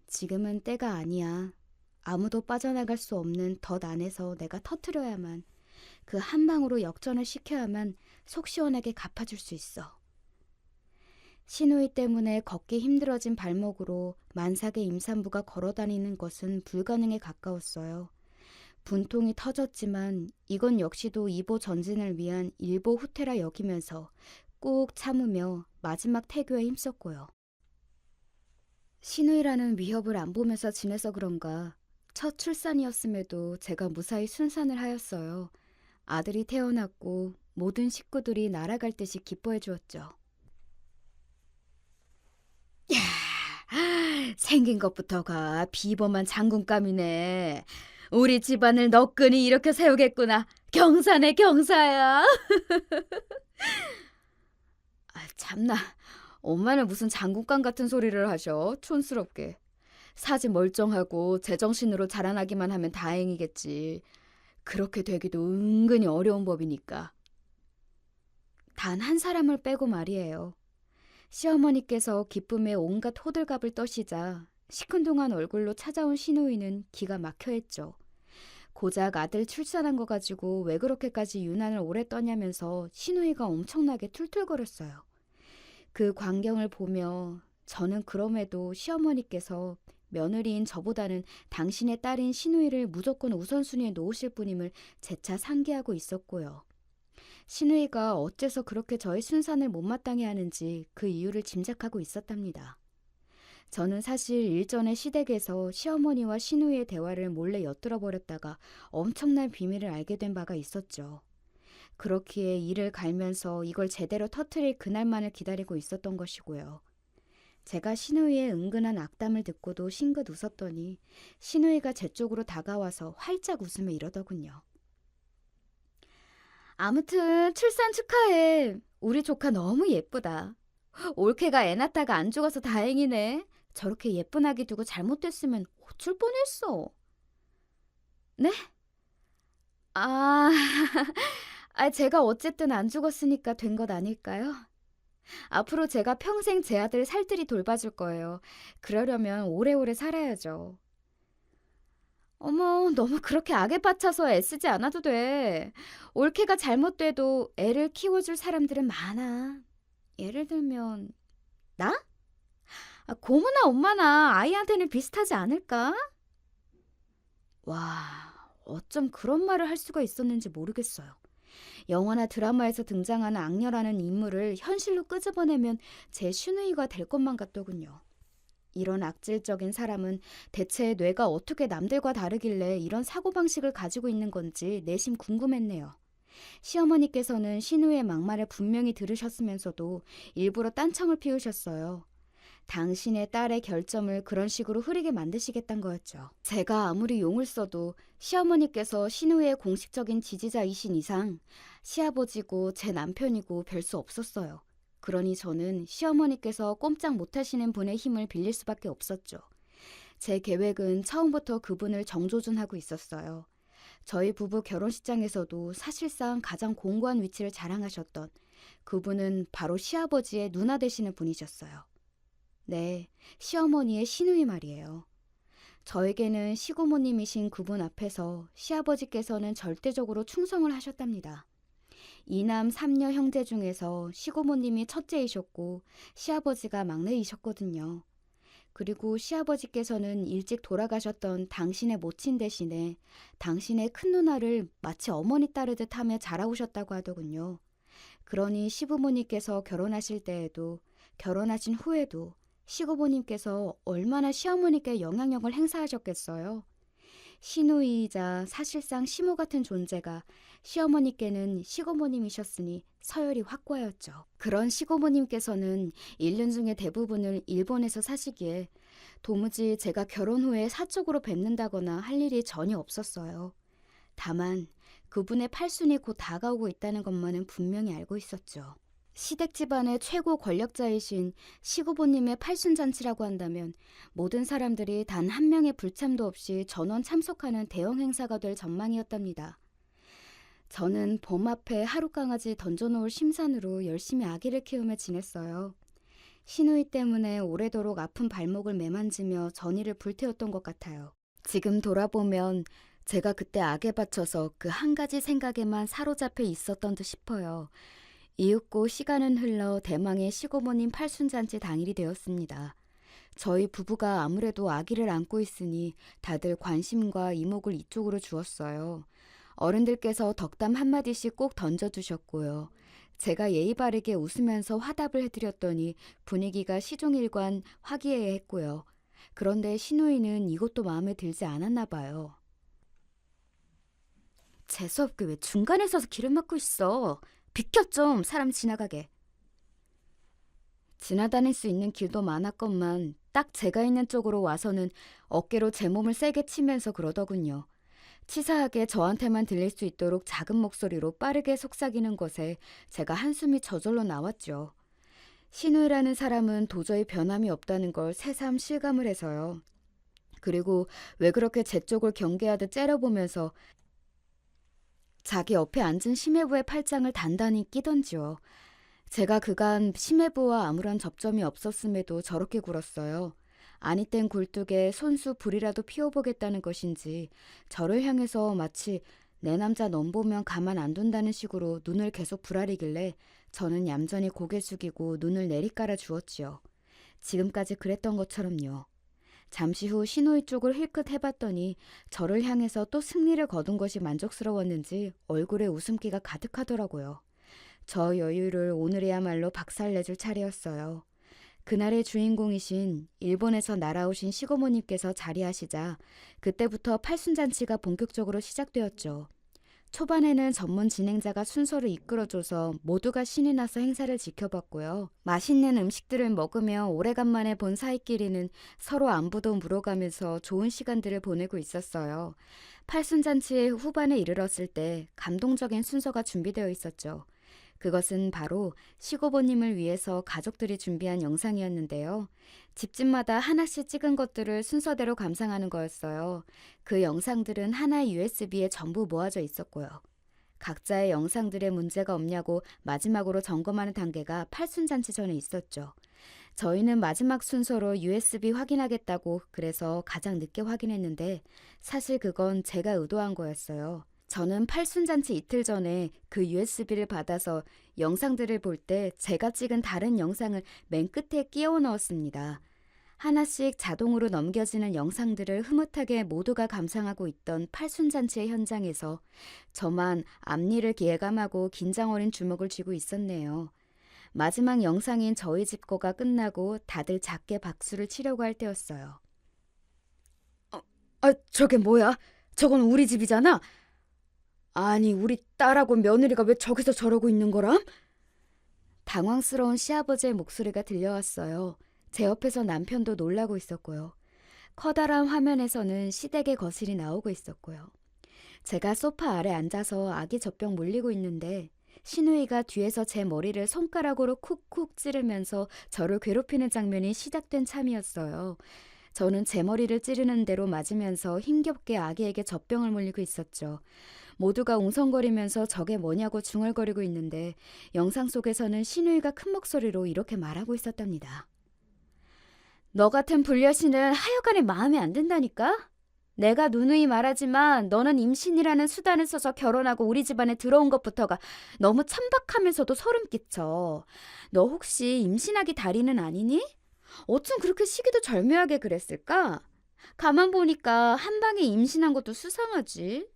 지금은 때가 아니야. 아무도 빠져나갈 수 없는 덫 안에서 내가 터트려야만, 그 한 방으로 역전을 시켜야만 속 시원하게 갚아줄 수 있어. 시누이 때문에 걷기 힘들어진 발목으로 만삭의 임산부가 걸어다니는 것은 불가능에 가까웠어요. 분통이 터졌지만 이건 역시도 이보 전진을 위한 일보 후퇴라 여기면서 꾹 참으며 마지막 태교에 힘썼고요. 시누이라는 위협을 안 보면서 지내서 그런가 첫 출산이었음에도 제가 무사히 순산을 하였어요. 아들이 태어났고 모든 식구들이 날아갈 듯이 기뻐해 주었죠. 야, 생긴 것부터가 비범한 장군감이네. 우리 집안을 너끈히 이렇게 세우겠구나. 경사네 경사야. 참나, 엄마는 무슨 장군감 같은 소리를 하셔. 촌스럽게. 사지 멀쩡하고 제정신으로 자라나기만 하면 다행이겠지. 그렇게 되기도 은근히 어려운 법이니까. 단 한 사람을 빼고 말이에요. 시어머니께서 기쁨에 온갖 호들갑을 떠시자 시큰둥한 얼굴로 찾아온 시누이는 기가 막혀했죠. 고작 아들 출산한 거 가지고 왜 그렇게까지 유난을 오래 떠냐면서 시누이가 엄청나게 툴툴거렸어요. 그 광경을 보며 저는 그럼에도 시어머니께서 며느리인 저보다는 당신의 딸인 시누이를 무조건 우선순위에 놓으실 분임을 재차 상기하고 있었고요. 시누이가 어째서 그렇게 저의 순산을 못마땅해 하는지 그 이유를 짐작하고 있었답니다. 저는 사실 일전에 시댁에서 시어머니와 시누이의 대화를 몰래 엿들어 버렸다가 엄청난 비밀을 알게 된 바가 있었죠. 그렇기에 이를 갈면서 이걸 제대로 터뜨릴 그날만을 기다리고 있었던 것이고요. 제가 시누이의 은근한 악담을 듣고도 싱긋 웃었더니 시누이가 제 쪽으로 다가와서 활짝 웃으며 이러더군요. 아무튼 출산 축하해. 우리 조카 너무 예쁘다. 올케가 애 낳다가 안 죽어서 다행이네. 저렇게 예쁜 아기 두고 잘못됐으면 어쩔 뻔했어. 네? 아, 제가 어쨌든 안 죽었으니까 된 것 아닐까요? 앞으로 제가 평생 제 아들 살뜰히 돌봐줄 거예요. 그러려면 오래오래 살아야죠. 어머, 너무 그렇게 악에 빠쳐서 애쓰지 않아도 돼. 올케가 잘못돼도 애를 키워줄 사람들은 많아. 예를 들면 나? 고모나 엄마나 아이한테는 비슷하지 않을까? 와, 어쩜 그런 말을 할 수가 있었는지 모르겠어요. 영화나 드라마에서 등장하는 악녀라는 인물을 현실로 끄집어내면 제 슈누이가 될 것만 같더군요. 이런 악질적인 사람은 대체 뇌가 어떻게 남들과 다르길래 이런 사고방식을 가지고 있는 건지 내심 궁금했네요. 시어머니께서는 시누이의 막말을 분명히 들으셨으면서도 일부러 딴청을 피우셨어요. 당신의 딸의 결점을 그런 식으로 흐리게 만드시겠다는 거였죠. 제가 아무리 용을 써도 시어머니께서 시누이의 공식적인 지지자이신 이상 시아버지고 제 남편이고 별 수 없었어요. 그러니 저는 시어머니께서 꼼짝 못하시는 분의 힘을 빌릴 수밖에 없었죠. 제 계획은 처음부터 그분을 정조준하고 있었어요. 저희 부부 결혼식장에서도 사실상 가장 공고한 위치를 자랑하셨던 그분은 바로 시아버지의 누나 되시는 분이셨어요. 네, 시어머니의 시누이 말이에요. 저에게는 시고모님이신 그분 앞에서 시아버지께서는 절대적으로 충성을 하셨답니다. 이남 삼녀 형제 중에서 시고모님이 첫째이셨고 시아버지가 막내이셨거든요. 그리고 시아버지께서는 일찍 돌아가셨던 당신의 모친 대신에 당신의 큰 누나를 마치 어머니 따르듯 하며 자라오셨다고 하더군요. 그러니 시부모님께서 결혼하실 때에도 결혼하신 후에도 시고모님께서 얼마나 시어머니께 영향력을 행사하셨겠어요. 시누이이자 사실상 시모 같은 존재가 시어머니께는 시고모님이셨으니 서열이 확고하였죠. 그런 시고모님께서는 1년 중에 대부분을 일본에서 사시기에 도무지 제가 결혼 후에 사적으로 뵙는다거나 할 일이 전혀 없었어요. 다만 그분의 팔순이 곧 다가오고 있다는 것만은 분명히 알고 있었죠. 시댁 집안의 최고 권력자이신 시고모님의 팔순잔치라고 한다면 모든 사람들이 단 한 명의 불참도 없이 전원 참석하는 대형 행사가 될 전망이었답니다. 저는 범 앞에 하룻강아지 던져놓을 심산으로 열심히 아기를 키우며 지냈어요. 시누이 때문에 오래도록 아픈 발목을 매만지며 전의를 불태웠던 것 같아요. 지금 돌아보면 제가 그때 악에 받쳐서 그 한 가지 생각에만 사로잡혀 있었던 듯 싶어요. 이윽고 시간은 흘러 대망의 시고모님 팔순잔치 당일이 되었습니다. 저희 부부가 아무래도 아기를 안고 있으니 다들 관심과 이목을 이쪽으로 주었어요. 어른들께서 덕담 한마디씩 꼭 던져주셨고요. 제가 예의 바르게 웃으면서 화답을 해드렸더니 분위기가 시종일관 화기애애했고요. 그런데 시누이는 이것도 마음에 들지 않았나 봐요. 재수없게 왜 중간에 서서 길을 막고 있어. 비켜 좀, 사람 지나가게. 지나다닐 수 있는 길도 많았건만 딱 제가 있는 쪽으로 와서는 어깨로 제 몸을 세게 치면서 그러더군요. 치사하게 저한테만 들릴 수 있도록 작은 목소리로 빠르게 속삭이는 것에 제가 한숨이 저절로 나왔죠. 신우이라는 사람은 도저히 변함이 없다는 걸 새삼 실감을 해서요. 그리고 왜 그렇게 제 쪽을 경계하듯 째려보면서 자기 옆에 앉은 심해부의 팔짱을 단단히 끼던지요. 제가 그간 심해부와 아무런 접점이 없었음에도 저렇게 굴었어요. 아니 땐 굴뚝에 손수 불이라도 피워보겠다는 것인지 저를 향해서 마치 내 남자 넌 보면 가만 안 둔다는 식으로 눈을 계속 부라리길래 저는 얌전히 고개 숙이고 눈을 내리깔아 주었지요. 지금까지 그랬던 것처럼요. 잠시 후 시누이 쪽을 힐끗 해봤더니 저를 향해서 또 승리를 거둔 것이 만족스러웠는지 얼굴에 웃음기가 가득하더라고요. 저 여유를 오늘이야말로 박살내줄 차례였어요. 그날의 주인공이신 일본에서 날아오신 시고모님께서 자리하시자 그때부터 팔순잔치가 본격적으로 시작되었죠. 초반에는 전문 진행자가 순서를 이끌어줘서 모두가 신이 나서 행사를 지켜봤고요. 맛있는 음식들을 먹으며 오래간만에 본 사이끼리는 서로 안부도 물어가면서 좋은 시간들을 보내고 있었어요. 팔순잔치의 후반에 이르렀을 때 감동적인 순서가 준비되어 있었죠. 그것은 바로 시고모님을 위해서 가족들이 준비한 영상이었는데요. 집집마다 하나씩 찍은 것들을 순서대로 감상하는 거였어요. 그 영상들은 하나의 USB에 전부 모아져 있었고요. 각자의 영상들에 문제가 없냐고 마지막으로 점검하는 단계가 팔순잔치 전에 있었죠. 저희는 마지막 순서로 USB 확인하겠다고 그래서 가장 늦게 확인했는데 사실 그건 제가 의도한 거였어요. 저는 팔순잔치 이틀 전에 그 USB를 받아서 영상들을 볼 때 제가 찍은 다른 영상을 맨 끝에 끼워 넣었습니다. 하나씩 자동으로 넘겨지는 영상들을 흐뭇하게 모두가 감상하고 있던 팔순잔치의 현장에서 저만 앞니를 예감하고 긴장 어린 주먹을 쥐고 있었네요. 마지막 영상인 저희 집 거가 끝나고 다들 작게 박수를 치려고 할 때였어요. 저게 뭐야? 저건 우리 집이잖아. 아니, 우리 딸하고 며느리가 왜 저기서 저러고 있는 거람? 당황스러운 시아버지의 목소리가 들려왔어요. 제 옆에서 남편도 놀라고 있었고요. 커다란 화면에서는 시댁의 거실이 나오고 있었고요. 제가 소파 아래 앉아서 아기 젖병 물리고 있는데 시누이가 뒤에서 제 머리를 손가락으로 쿡쿡 찌르면서 저를 괴롭히는 장면이 시작된 참이었어요. 저는 제 머리를 찌르는 대로 맞으면서 힘겹게 아기에게 젖병을 물리고 있었죠. 모두가 웅성거리면서 저게 뭐냐고 중얼거리고 있는데 영상 속에서는 시누이가 큰 목소리로 이렇게 말하고 있었답니다. 너 같은 불려신은 하여간에 마음에 안 든다니까? 내가 누누이 말하지만 너는 임신이라는 수단을 써서 결혼하고 우리 집안에 들어온 것부터가 너무 천박하면서도 소름 끼쳐. 너 혹시 임신하기 달인은 아니니? 어쩜 그렇게 시기도 절묘하게 그랬을까? 가만 보니까 한 방에 임신한 것도 수상하지.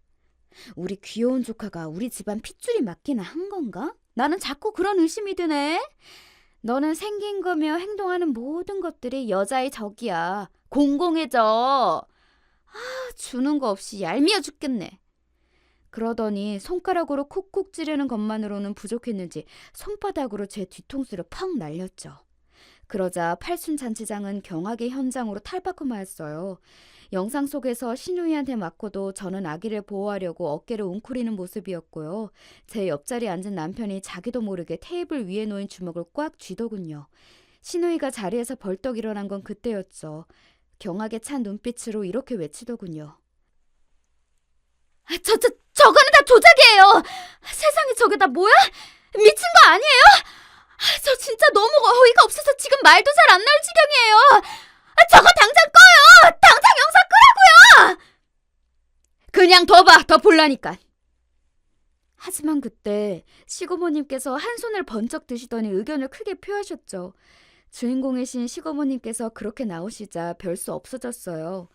우리 귀여운 조카가 우리 집안 핏줄이 맞기나 한 건가? 나는 자꾸 그런 의심이 드네. 너는 생긴 거며 행동하는 모든 것들이 여자의 적이야. 공공해져. 주는 거 없이 얄미워 죽겠네. 그러더니 손가락으로 콕콕 찌르는 것만으로는 부족했는지 손바닥으로 제 뒤통수를 펑 날렸죠. 그러자 팔순잔치장은 경악의 현장으로 탈바꿈하였어요. 영상 속에서 신우이한테 맞고도 저는 아기를 보호하려고 어깨를 웅크리는 모습이었고요. 제 옆자리에 앉은 남편이 자기도 모르게 테이블 위에 놓인 주먹을 꽉 쥐더군요. 신우이가 자리에서 벌떡 일어난 건 그때였죠. 경악에 찬 눈빛으로 이렇게 외치더군요. 저거는 다 조작이에요! 세상에 저게 다 뭐야? 미친 거 아니에요? 저 진짜 너무 어이가 없어서 지금 말도 잘 안 나올 지경이에요. 저거 당장 꺼요! 당장 영상 끄라고요! 그냥 더 봐, 더 볼라니까. 하지만 그때 시고모님께서 한 손을 번쩍 드시더니 의견을 크게 표하셨죠. 주인공이신 시고모님께서 그렇게 나오시자 별 수 없어졌어요.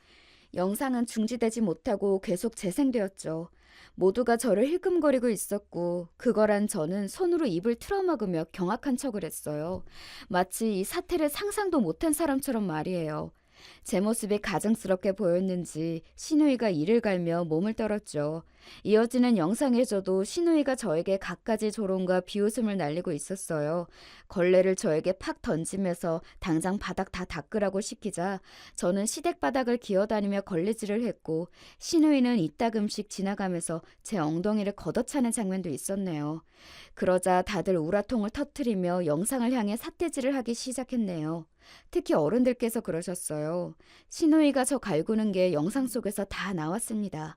영상은 중지되지 못하고 계속 재생되었죠. 모두가 저를 힐끔거리고 있었고 그거란 저는 손으로 입을 틀어막으며 경악한 척을 했어요. 마치 이 사태를 상상도 못한 사람처럼 말이에요. 제 모습이 가증스럽게 보였는지 신우이가 이를 갈며 몸을 떨었죠. 이어지는 영상에서도 신우이가 저에게 갖가지 조롱과 비웃음을 날리고 있었어요. 걸레를 저에게 팍 던지면서 당장 바닥 다 닦으라고 시키자 저는 시댁 바닥을 기어다니며 걸레질을 했고 신우이는 이따금씩 지나가면서 제 엉덩이를 걷어차는 장면도 있었네요. 그러자 다들 우라통을 터뜨리며 영상을 향해 삿대질을 하기 시작했네요. 특히 어른들께서 그러셨어요. 신우이가 저 갈구는 게 영상 속에서 다 나왔습니다.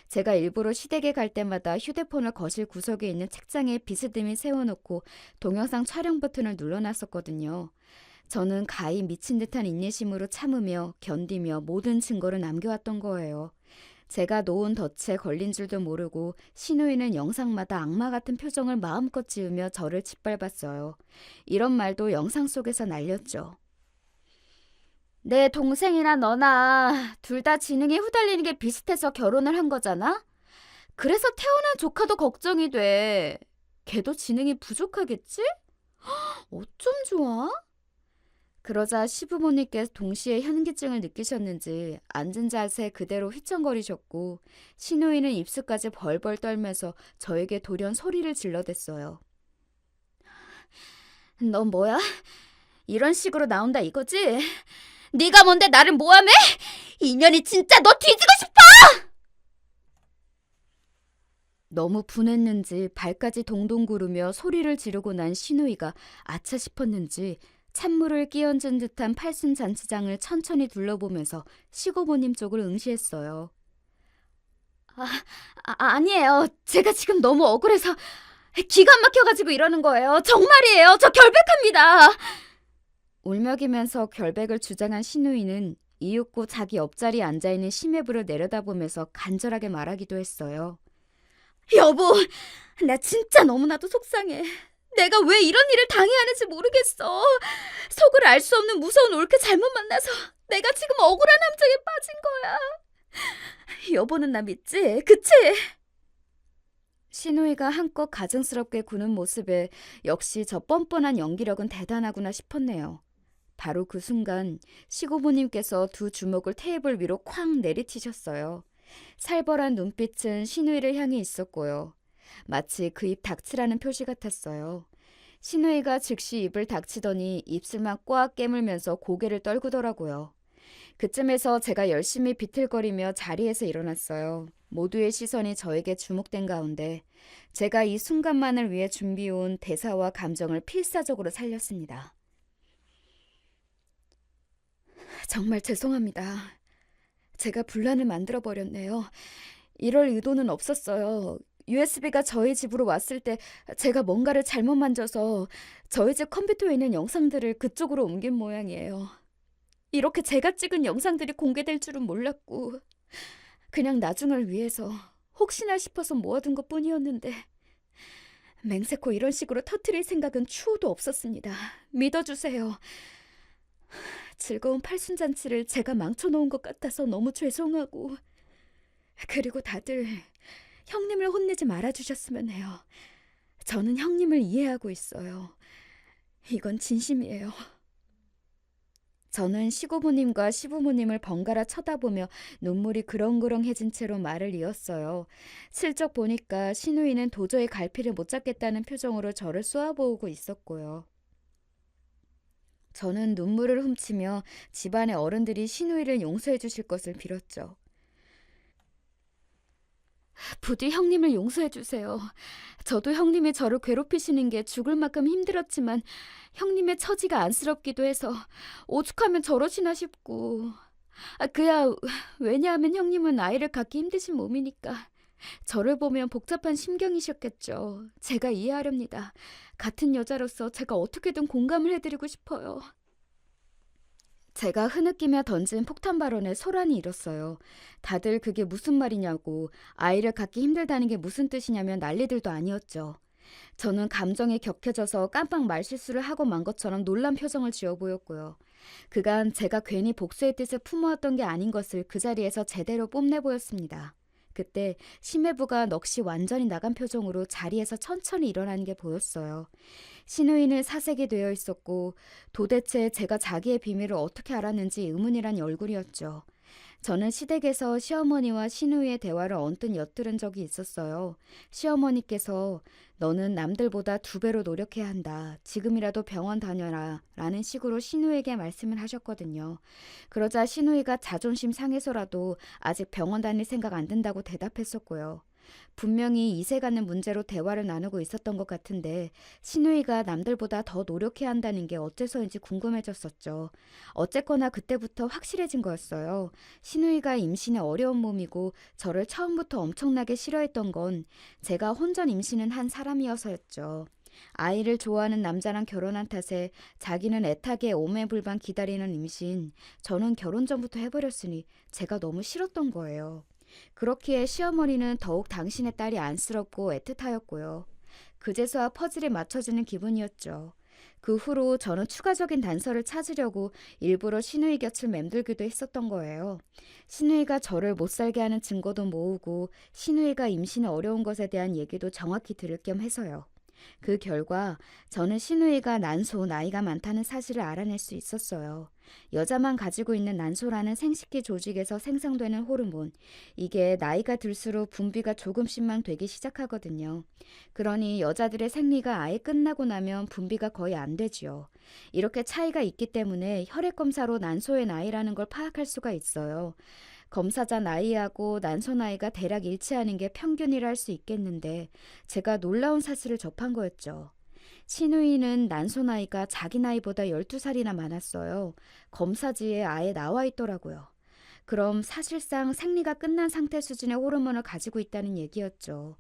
제가 일부러 시댁에 갈 때마다 휴대폰을 거실 구석에 있는 책장에 비스듬히 세워놓고 동영상 촬영 버튼을 눌러놨었거든요. 저는 가히 미친 듯한 인내심으로 참으며 견디며 모든 증거를 남겨왔던 거예요. 제가 놓은 덫에 걸린 줄도 모르고 신우이는 영상마다 악마 같은 표정을 마음껏 지으며 저를 짓밟았어요. 이런 말도 영상 속에서 날렸죠. 내 동생이나 너나 둘 다 지능이 후달리는 게 비슷해서 결혼을 한 거잖아? 그래서 태어난 조카도 걱정이 돼. 걔도 지능이 부족하겠지? 어쩜 좋아? 그러자 시부모님께서 동시에 현기증을 느끼셨는지 앉은 자세 그대로 휘청거리셨고 신우이는 입술까지 벌벌 떨면서 저에게 돌연 소리를 질러댔어요. 너 뭐야? 이런 식으로 나온다 이거지? 네가 뭔데 나를 모함해? 인연이 진짜 너 뒤지고 싶어! 너무 분했는지 발까지 동동 구르며 소리를 지르고 난 신우이가 아차 싶었는지 찬물을 끼얹은 듯한 팔순잔치장을 천천히 둘러보면서 시고모님 쪽을 응시했어요. 아니에요. 제가 지금 너무 억울해서 기가 막혀가지고 이러는 거예요. 정말이에요. 저 결백합니다. 울먹이면서 결백을 주장한 신우이는 이윽고 자기 옆자리에 앉아있는 심해부를 내려다보면서 간절하게 말하기도 했어요. 여보, 나 진짜 너무나도 속상해. 내가 왜 이런 일을 당해야 하는지 모르겠어. 속을 알 수 없는 무서운 올케 잘못 만나서 내가 지금 억울한 함정에 빠진 거야. 여보는 나 믿지? 그치? 신우이가 한껏 가증스럽게 구는 모습에 역시 저 뻔뻔한 연기력은 대단하구나 싶었네요. 바로 그 순간 시고모님께서 두 주먹을 테이블 위로 쾅 내리치셨어요. 살벌한 눈빛은 신우이를 향해 있었고요. 마치 그 입 닥치라는 표시 같았어요. 신우이가 즉시 입을 닥치더니 입술만 꽉 깨물면서 고개를 떨구더라고요. 그쯤에서 제가 열심히 비틀거리며 자리에서 일어났어요. 모두의 시선이 저에게 주목된 가운데 제가 이 순간만을 위해 준비해온 대사와 감정을 필사적으로 살렸습니다. 정말 죄송합니다. 제가 분란을 만들어버렸네요. 이럴 의도는 없었어요. USB가 저희 집으로 왔을 때 제가 뭔가를 잘못 만져서 저희 집 컴퓨터에 있는 영상들을 그쪽으로 옮긴 모양이에요. 이렇게 제가 찍은 영상들이 공개될 줄은 몰랐고 그냥 나중을 위해서 혹시나 싶어서 모아둔 것뿐이었는데 맹세코 이런 식으로 터뜨릴 생각은 추호도 없었습니다. 믿어주세요. 즐거운 팔순잔치를 제가 망쳐놓은 것 같아서 너무 죄송하고, 그리고 다들 형님을 혼내지 말아주셨으면 해요. 저는 형님을 이해하고 있어요. 이건 진심이에요. 저는 시고모님과 시부모님을 번갈아 쳐다보며 눈물이 그렁그렁해진 채로 말을 이었어요. 슬쩍 보니까 신우이는 도저히 갈피를 못 잡겠다는 표정으로 저를 쏘아보고 있었고요. 저는 눈물을 훔치며 집안의 어른들이 신우이를 용서해 주실 것을 빌었죠. 부디 형님을 용서해 주세요. 저도 형님이 저를 괴롭히시는 게 죽을 만큼 힘들었지만 형님의 처지가 안쓰럽기도 해서 오죽하면 저러시나 싶고. 그야 왜냐하면 형님은 아이를 갖기 힘드신 몸이니까. 저를 보면 복잡한 심경이셨겠죠. 제가 이해하렵니다. 같은 여자로서 제가 어떻게든 공감을 해드리고 싶어요. 제가 흐느끼며 던진 폭탄 발언에 소란이 일었어요. 다들 그게 무슨 말이냐고, 아이를 갖기 힘들다는 게 무슨 뜻이냐면 난리들도 아니었죠. 저는 감정이 격해져서 깜빡 말실수를 하고 만 것처럼 놀란 표정을 지어 보였고요. 그간 제가 괜히 복수의 뜻을 품어왔던 게 아닌 것을 그 자리에서 제대로 뽐내 보였습니다. 그때 심해부가 넋이 완전히 나간 표정으로 자리에서 천천히 일어나는 게 보였어요. 신우이는 사색이 되어 있었고 도대체 제가 자기의 비밀을 어떻게 알았는지 의문이란 얼굴이었죠. 저는 시댁에서 시어머니와 신우이의 대화를 언뜻 엿들은 적이 있었어요. 시어머니께서 너는 남들보다 2배로 노력해야 한다. 지금이라도 병원 다녀라. 라는 식으로 신우이에게 말씀을 하셨거든요. 그러자 신우이가 자존심 상해서라도 아직 병원 다닐 생각 안 든다고 대답했었고요. 분명히 이세 가는 문제로 대화를 나누고 있었던 것 같은데 신우이가 남들보다 더 노력해야 한다는 게 어째서인지 궁금해졌었죠. 어쨌거나 그때부터 확실해진 거였어요. 신우이가 임신에 어려운 몸이고 저를 처음부터 엄청나게 싫어했던 건 제가 혼전 임신은 한 사람이어서였죠. 아이를 좋아하는 남자랑 결혼한 탓에 자기는 애타게 오매불만 기다리는 임신, 저는 결혼 전부터 해버렸으니 제가 너무 싫었던 거예요. 그렇기에 시어머니는 더욱 당신의 딸이 안쓰럽고 애틋하였고요. 그제서야 퍼즐이 맞춰지는 기분이었죠. 그 후로 저는 추가적인 단서를 찾으려고 일부러 신우이 곁을 맴돌기도 했었던 거예요. 신우이가 저를 못 살게 하는 증거도 모으고 신우이가 임신에 어려운 것에 대한 얘기도 정확히 들을 겸 해서요. 그 결과 저는 신우이가 난소 나이가 많다는 사실을 알아낼 수 있었어요. 여자만 가지고 있는 난소라는 생식기 조직에서 생성되는 호르몬, 이게 나이가 들수록 분비가 조금씩만 되기 시작하거든요. 그러니 여자들의 생리가 아예 끝나고 나면 분비가 거의 안 되지요. 이렇게 차이가 있기 때문에 혈액검사로 난소의 나이라는 걸 파악할 수가 있어요. 검사자 나이하고 난소 나이가 대략 일치하는 게 평균이라 할 수 있겠는데 제가 놀라운 사실을 접한 거였죠. 신우이는 난소 나이가 자기 나이보다 12살이나 많았어요. 검사지에 아예 나와 있더라고요. 그럼 사실상 생리가 끝난 상태 수준의 호르몬을 가지고 있다는 얘기였죠.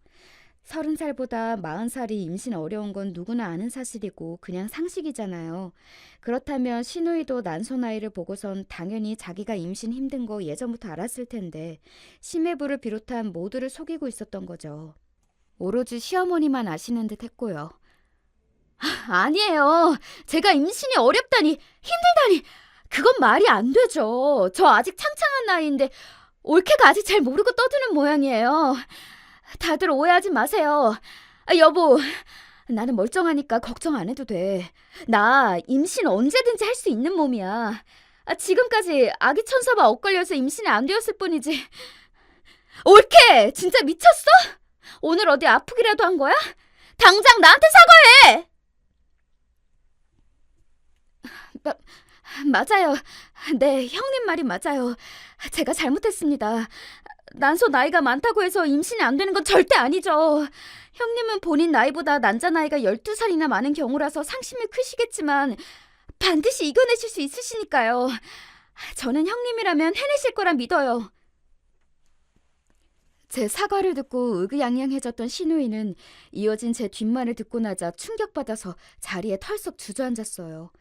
30살보다 40살이 임신 어려운 건 누구나 아는 사실이고 그냥 상식이잖아요. 그렇다면 신우이도 난소 나이를 보고선 당연히 자기가 임신 힘든 거 예전부터 알았을 텐데 심해부를 비롯한 모두를 속이고 있었던 거죠. 오로지 시어머니만 아시는 듯 했고요. 아니에요. 제가 임신이 어렵다니, 힘들다니, 그건 말이 안 되죠. 저 아직 창창한 나이인데 올케가 아직 잘 모르고 떠드는 모양이에요. 다들 오해하지 마세요. 여보, 나는 멀쩡하니까 걱정 안 해도 돼. 나 임신 언제든지 할 수 있는 몸이야. 지금까지 아기 천사와 엇걸려서 임신이 안 되었을 뿐이지. 올케, 진짜 미쳤어? 오늘 어디 아프기라도 한 거야? 당장 나한테 사과해! 맞아요. 네, 형님 말이 맞아요. 제가 잘못했습니다. 난소 나이가 많다고 해서 임신이 안 되는 건 절대 아니죠. 형님은 본인 나이보다 난자 나이가 12살이나 많은 경우라서 상심이 크시겠지만 반드시 이겨내실 수 있으시니까요. 저는 형님이라면 해내실 거라 믿어요. 제 사과를 듣고 의기양양해졌던 신우이는 이어진 제 뒷말을 듣고 나자 충격받아서 자리에 털썩 주저앉았어요.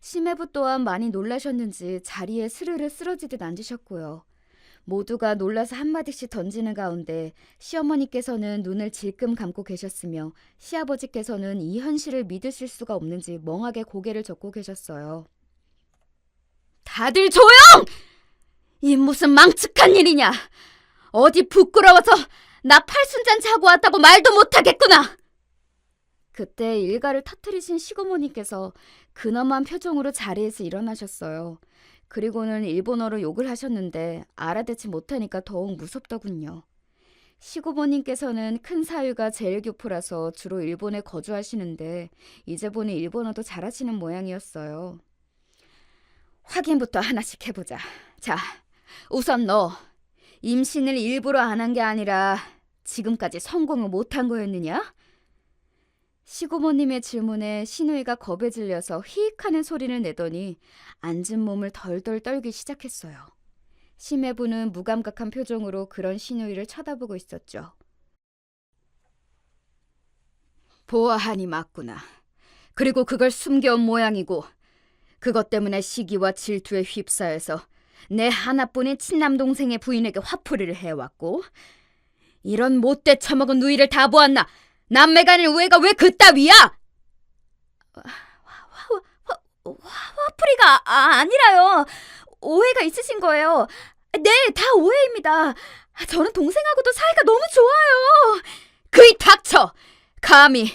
심해부 또한 많이 놀라셨는지 자리에 스르르 쓰러지듯 앉으셨고요. 모두가 놀라서 한마디씩 던지는 가운데 시어머니께서는 눈을 질끔 감고 계셨으며 시아버지께서는 이 현실을 믿으실 수가 없는지 멍하게 고개를 젓고 계셨어요. 다들 조용! 이 무슨 망측한 일이냐? 어디 부끄러워서 나 팔순잔치 하고 왔다고 말도 못하겠구나. 그때 일가를 터뜨리신 시고모님께서 근엄한 표정으로 자리에서 일어나셨어요. 그리고는 일본어로 욕을 하셨는데 알아듣지 못하니까 더욱 무섭더군요. 시고모님께서는 큰 사위가 제일 교포라서 주로 일본에 거주하시는데 이제 보니 일본어도 잘하시는 모양이었어요. 확인부터 하나씩 해보자. 자, 우선 너 임신을 일부러 안 한 게 아니라 지금까지 성공을 못한 거였느냐? 시고모님의 질문에 신우이가 겁에 질려서 히익하는 소리를 내더니 앉은 몸을 덜덜 떨기 시작했어요. 심해부는 무감각한 표정으로 그런 신우이를 쳐다보고 있었죠. 보아하니 맞구나. 그리고 그걸 숨겨온 모양이고 그것 때문에 시기와 질투에 휩싸여서 내 하나뿐인 친남동생의 부인에게 화풀이를 해왔고 이런 못돼 처먹은 누이를 다 보았나? 남매 간의 우애가 왜 그따위야? 화풀이가 아니라요. 오해가 있으신 거예요. 네, 다 오해입니다. 저는 동생하고도 사이가 너무 좋아요. 그이 닥쳐! 감히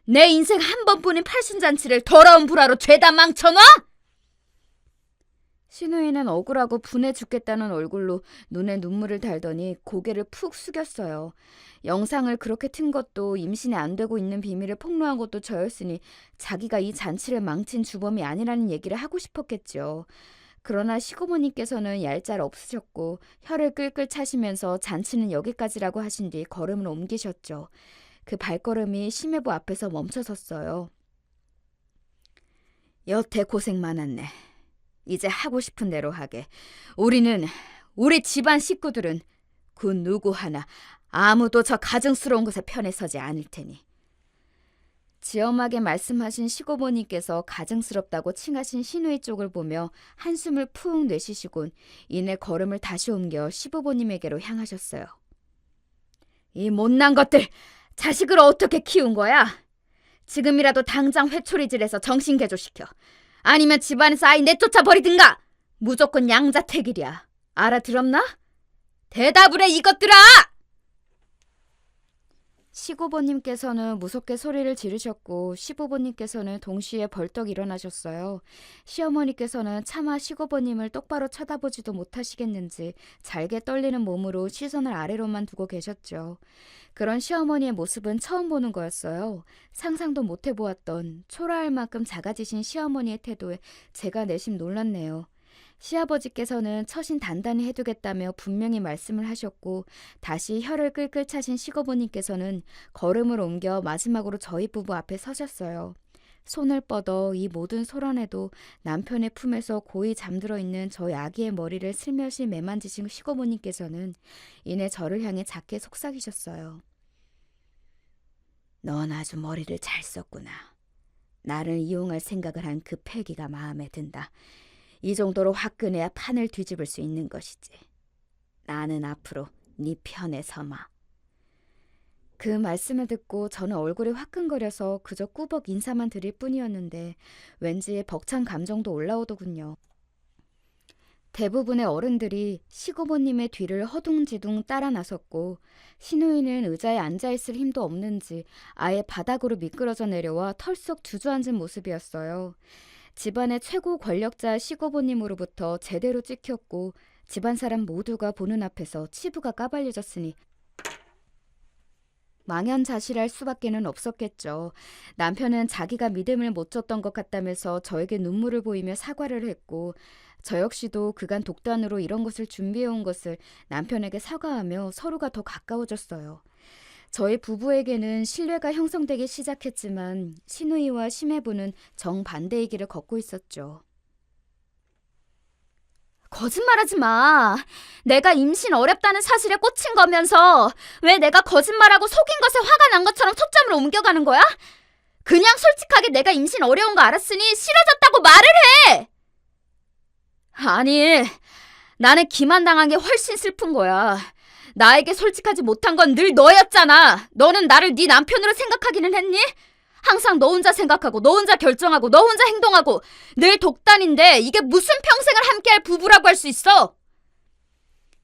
내 인생 한 번뿐인 팔순잔치를 더러운 불화로 죄다 망쳐놔? 신우이는 억울하고 분해 죽겠다는 얼굴로 눈에 눈물을 달더니 고개를 푹 숙였어요. 영상을 그렇게 튼 것도 임신이 안 되고 있는 비밀을 폭로한 것도 저였으니 자기가 이 잔치를 망친 주범이 아니라는 얘기를 하고 싶었겠죠. 그러나 시고모님께서는 얄짤 없으셨고 혀를 끌끌 차시면서 잔치는 여기까지라고 하신 뒤 걸음을 옮기셨죠. 그 발걸음이 심해부 앞에서 멈춰섰어요. 여태 고생 많았네. 이제 하고 싶은 대로 하게. 우리 집안 식구들은 그 누구 하나 아무도 저 가증스러운 것에 편에 서지 않을 테니. 지엄하게 말씀하신 시고모님께서 가증스럽다고 칭하신 신우이 쪽을 보며 한숨을 푹 내쉬시곤 이내 걸음을 다시 옮겨 시부모님에게로 향하셨어요. 이 못난 것들! 자식을 어떻게 키운 거야? 지금이라도 당장 회초리질해서 정신개조시켜. 아니면 집안에서 아이 내쫓아 버리든가. 무조건 양자택일이야. 알아들었나? 대답을 해 이것들아! 시고모님께서는 무섭게 소리를 지르셨고 시부모님께서는 동시에 벌떡 일어나셨어요. 시어머니께서는 차마 시고모님을 똑바로 쳐다보지도 못하시겠는지 잘게 떨리는 몸으로 시선을 아래로만 두고 계셨죠. 그런 시어머니의 모습은 처음 보는 거였어요. 상상도 못 해보았던 초라할 만큼 작아지신 시어머니의 태도에 제가 내심 놀랐네요. 시아버지께서는 처신 단단히 해두겠다며 분명히 말씀을 하셨고 다시 혀를 끌끌 차신 시고모님께서는 걸음을 옮겨 마지막으로 저희 부부 앞에 서셨어요. 손을 뻗어 이 모든 소란에도 남편의 품에서 고이 잠들어 있는 저희 아기의 머리를 슬며시 매만지신 시고모님께서는 이내 저를 향해 작게 속삭이셨어요. 넌 아주 머리를 잘 썼구나. 나를 이용할 생각을 한 그 패기가 마음에 든다. 이 정도로 화끈해야 판을 뒤집을 수 있는 것이지. 나는 앞으로 네 편에 서마. 그 말씀을 듣고 저는 얼굴이 화끈거려서 그저 꾸벅 인사만 드릴 뿐이었는데 왠지 벅찬 감정도 올라오더군요. 대부분의 어른들이 시고모님의 뒤를 허둥지둥 따라 나섰고 신우이는 의자에 앉아있을 힘도 없는지 아예 바닥으로 미끄러져 내려와 털썩 주저앉은 모습이었어요. 집안의 최고 권력자 시고모님으로부터 제대로 찍혔고 집안 사람 모두가 보는 앞에서 치부가 까발려졌으니 망연자실할 수밖에는 없었겠죠. 남편은 자기가 믿음을 못 줬던 것 같다면서 저에게 눈물을 보이며 사과를 했고 저 역시도 그간 독단으로 이런 것을 준비해온 것을 남편에게 사과하며 서로가 더 가까워졌어요. 저희 부부에게는 신뢰가 형성되기 시작했지만 신우이와 심해부는 정반대의 길을 걷고 있었죠. 거짓말하지 마. 내가 임신 어렵다는 사실에 꽂힌 거면서 왜 내가 거짓말하고 속인 것에 화가 난 것처럼 초점을 옮겨가는 거야? 그냥 솔직하게 내가 임신 어려운 거 알았으니 싫어졌다고 말을 해. 아니, 나는 기만당한 게 훨씬 슬픈 거야. 나에게 솔직하지 못한 건 늘 너였잖아. 너는 나를 네 남편으로 생각하기는 했니? 항상 너 혼자 생각하고 너 혼자 결정하고 너 혼자 행동하고 늘 독단인데 이게 무슨 평생을 함께할 부부라고 할 수 있어?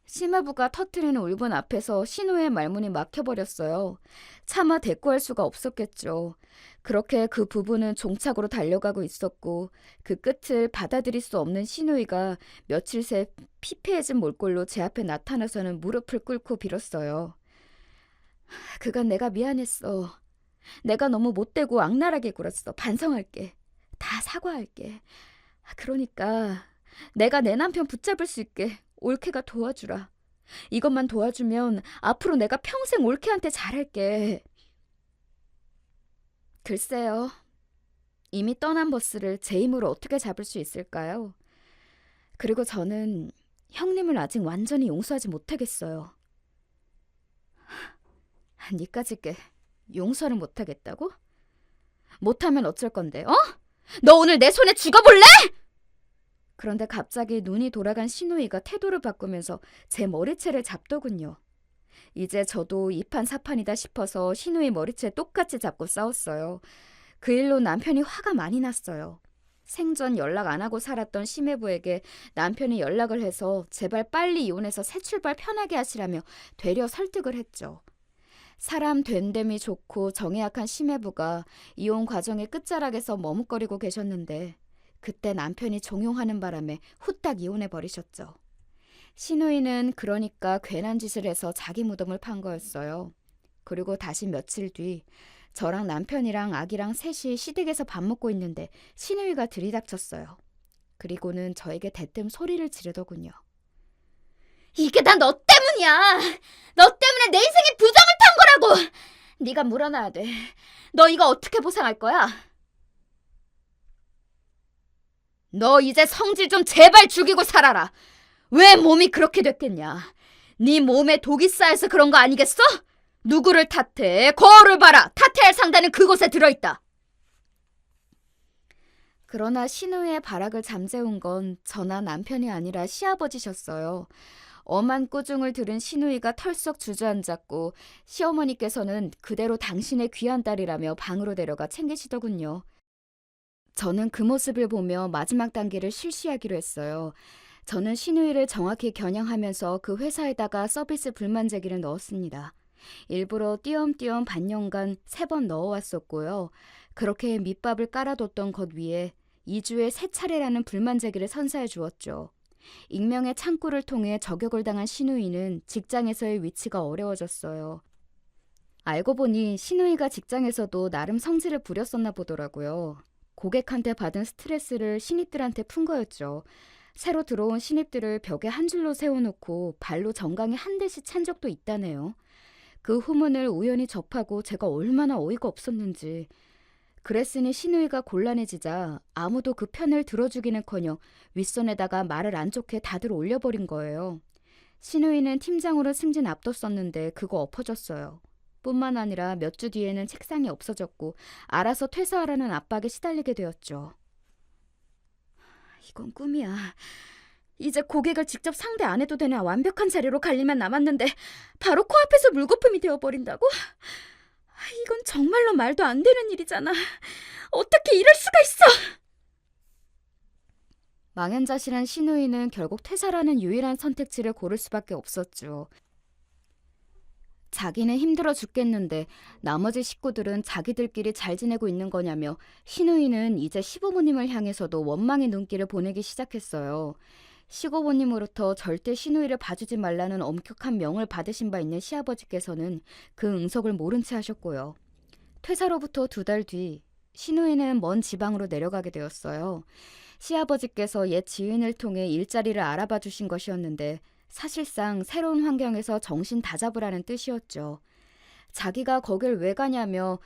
심해부가 터트리는 울분 앞에서 신우의 말문이 막혀버렸어요. 차마 대꾸할 수가 없었겠죠. 그렇게 그 부부는 종착으로 달려가고 있었고 그 끝을 받아들일 수 없는 신우이가 며칠 새 피폐해진 몰골로 제 앞에 나타나서는 무릎을 꿇고 빌었어요. 그간 내가 미안했어. 내가 너무 못되고 악랄하게 굴었어. 반성할게. 다 사과할게. 그러니까 내가 내 남편 붙잡을 수 있게 올케가 도와주라. 이것만 도와주면 앞으로 내가 평생 올케한테 잘할게. 글쎄요. 이미 떠난 버스를 제 힘으로 어떻게 잡을 수 있을까요? 그리고 저는 형님을 아직 완전히 용서하지 못하겠어요. 니까짓게 용서를 못하겠다고? 못하면 어쩔 건데, 어? 너 오늘 내 손에 죽어볼래? 그런데 갑자기 눈이 돌아간 신우이가 태도를 바꾸면서 제 머리채를 잡더군요. 이제 저도 이판사판이다 싶어서 신우이 머리채 똑같이 잡고 싸웠어요. 그 일로 남편이 화가 많이 났어요. 생전 연락 안 하고 살았던 심해부에게 남편이 연락을 해서 제발 빨리 이혼해서 새 출발 편하게 하시라며 되려 설득을 했죠. 사람 된됨이 좋고 정이 약한 심해부가 이혼 과정의 끝자락에서 머뭇거리고 계셨는데 그때 남편이 종용하는 바람에 후딱 이혼해버리셨죠. 신우이는 그러니까 괜한 짓을 해서 자기 무덤을 판 거였어요. 그리고 다시 며칠 뒤 저랑 남편이랑 아기랑 셋이 시댁에서 밥 먹고 있는데 신우이가 들이닥쳤어요. 그리고는 저에게 대뜸 소리를 지르더군요. 이게 다 너 때문이야. 너 때문에 내 인생이 부정을 탄 거라고. 네가 물어놔야 돼. 너 이거 어떻게 보상할 거야? 너 이제 성질 좀 제발 죽이고 살아라. 왜 몸이 그렇게 됐겠냐? 네 몸에 독이 쌓여서 그런 거 아니겠어? 누구를 탓해? 거울을 봐라. 탓해야 할 상대는 그곳에 들어있다. 그러나 신우의 발악을 잠재운 건 저나 남편이 아니라 시아버지셨어요. 엄한 꾸중을 들은 신우이가 털썩 주저앉았고 시어머니께서는 그대로 당신의 귀한 딸이라며 방으로 데려가 챙기시더군요. 저는 그 모습을 보며 마지막 단계를 실시하기로 했어요. 저는 신우이를 정확히 겨냥하면서 그 회사에다가 서비스 불만 제기를 넣었습니다. 일부러 띄엄띄엄 반년간 3번 넣어왔었고요. 그렇게 밑밥을 깔아뒀던 것 위에 2주에 3차례라는 불만 제기를 선사해 주었죠. 익명의 창구를 통해 저격을 당한 신우이는 직장에서의 위치가 어려워졌어요. 알고 보니 신우이가 직장에서도 나름 성질을 부렸었나 보더라고요. 고객한테 받은 스트레스를 신입들한테 푼 거였죠. 새로 들어온 신입들을 벽에 한 줄로 세워놓고 발로 정강이 한 대씩 찬 적도 있다네요. 그 후문을 우연히 접하고 제가 얼마나 어이가 없었는지. 그랬으니 신우이가 곤란해지자 아무도 그 편을 들어주기는커녕 윗선에다가 말을 안 좋게 다들 올려버린 거예요. 신우이는 팀장으로 승진 앞뒀었는데 그거 엎어졌어요. 뿐만 아니라 몇 주 뒤에는 책상이 없어졌고 알아서 퇴사하라는 압박에 시달리게 되었죠. 이건 꿈이야. 이제 고객을 직접 상대 안 해도 되는 완벽한 자리로 갈 일만 남았는데 바로 코앞에서 물거품이 되어버린다고? 이건 정말로 말도 안 되는 일이잖아. 어떻게 이럴 수가 있어? 망연자실한 신우이는 결국 퇴사라는 유일한 선택지를 고를 수밖에 없었죠. 자기는 힘들어 죽겠는데 나머지 식구들은 자기들끼리 잘 지내고 있는 거냐며 신우이는 이제 시부모님을 향해서도 원망의 눈길을 보내기 시작했어요. 시고모님으로부터 절대 신우이를 봐주지 말라는 엄격한 명을 받으신 바 있는 시아버지께서는 그 응석을 모른 채 하셨고요. 퇴사로부터 2달 뒤 신우이는 먼 지방으로 내려가게 되었어요. 시아버지께서 옛 지인을 통해 일자리를 알아봐 주신 것이었는데 사실상 새로운 환경에서 정신 다잡으라는 뜻이었죠. 자기가 거길 왜 가냐며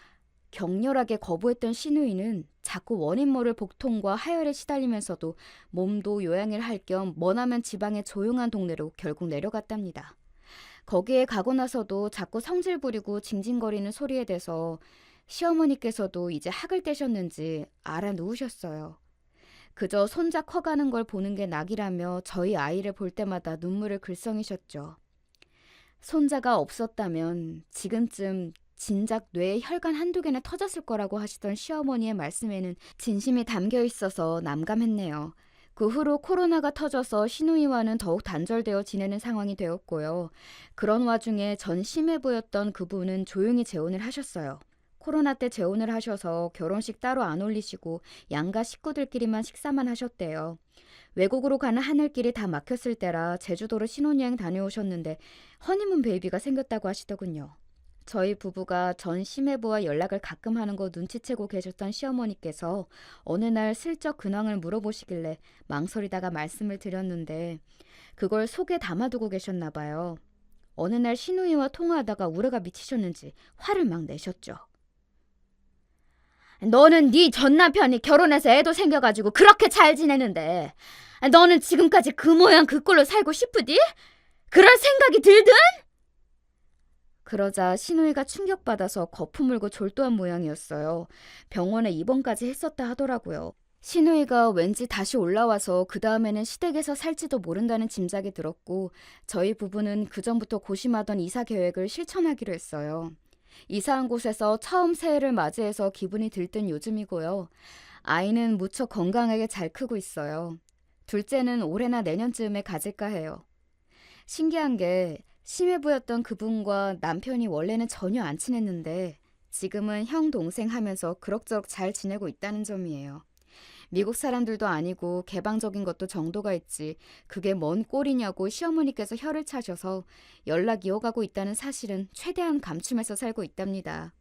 격렬하게 거부했던 신우이는 자꾸 원인 모를 복통과 하혈에 시달리면서도 몸도 요양을 할 겸 머나먼 지방의 조용한 동네로 결국 내려갔답니다. 거기에 가고 나서도 자꾸 성질 부리고 징징거리는 소리에 대해서 시어머니께서도 이제 학을 떼셨는지 알아 누우셨어요. 그저 손자 커가는 걸 보는 게 낙이라며 저희 아이를 볼 때마다 눈물을 글썽이셨죠. 손자가 없었다면 지금쯤 진작 뇌에 혈관 한두 개나 터졌을 거라고 하시던 시어머니의 말씀에는 진심이 담겨 있어서 남감했네요. 그 후로 코로나가 터져서 시누이와는 더욱 단절되어 지내는 상황이 되었고요. 그런 와중에 전 심해 보였던 그분은 조용히 재혼을 하셨어요. 코로나 때 재혼을 하셔서 결혼식 따로 안 올리시고 양가 식구들끼리만 식사만 하셨대요. 외국으로 가는 하늘길이 다 막혔을 때라 제주도로 신혼여행 다녀오셨는데 허니문 베이비가 생겼다고 하시더군요. 저희 부부가 전 심해부와 연락을 가끔 하는 거 눈치채고 계셨던 시어머니께서 어느 날 슬쩍 근황을 물어보시길래 망설이다가 말씀을 드렸는데 그걸 속에 담아두고 계셨나 봐요. 어느 날 시누이와 통화하다가 우레가 미치셨는지 화를 막 내셨죠. 너는 네 전 남편이 결혼해서 애도 생겨가지고 그렇게 잘 지내는데 너는 지금까지 그 모양 그 꼴로 살고 싶으디? 그럴 생각이 들든? 그러자 시누이가 충격받아서 거품 물고 졸도한 모양이었어요. 병원에 입원까지 했었다 하더라고요. 시누이가 왠지 다시 올라와서 그 다음에는 시댁에서 살지도 모른다는 짐작이 들었고 저희 부부는 그전부터 고심하던 이사 계획을 실천하기로 했어요. 이사한 곳에서 처음 새해를 맞이해서 기분이 들뜬 요즘이고요. 아이는 무척 건강하게 잘 크고 있어요. 둘째는 올해나 내년쯤에 가질까 해요. 신기한 게 심해 보였던 그분과 남편이 원래는 전혀 안 친했는데 지금은 형 동생 하면서 그럭저럭 잘 지내고 있다는 점이에요. 미국 사람들도 아니고 개방적인 것도 정도가 있지 그게 뭔 꼴이냐고 시어머니께서 혀를 차셔서 연락 이어가고 있다는 사실은 최대한 감춤해서 살고 있답니다.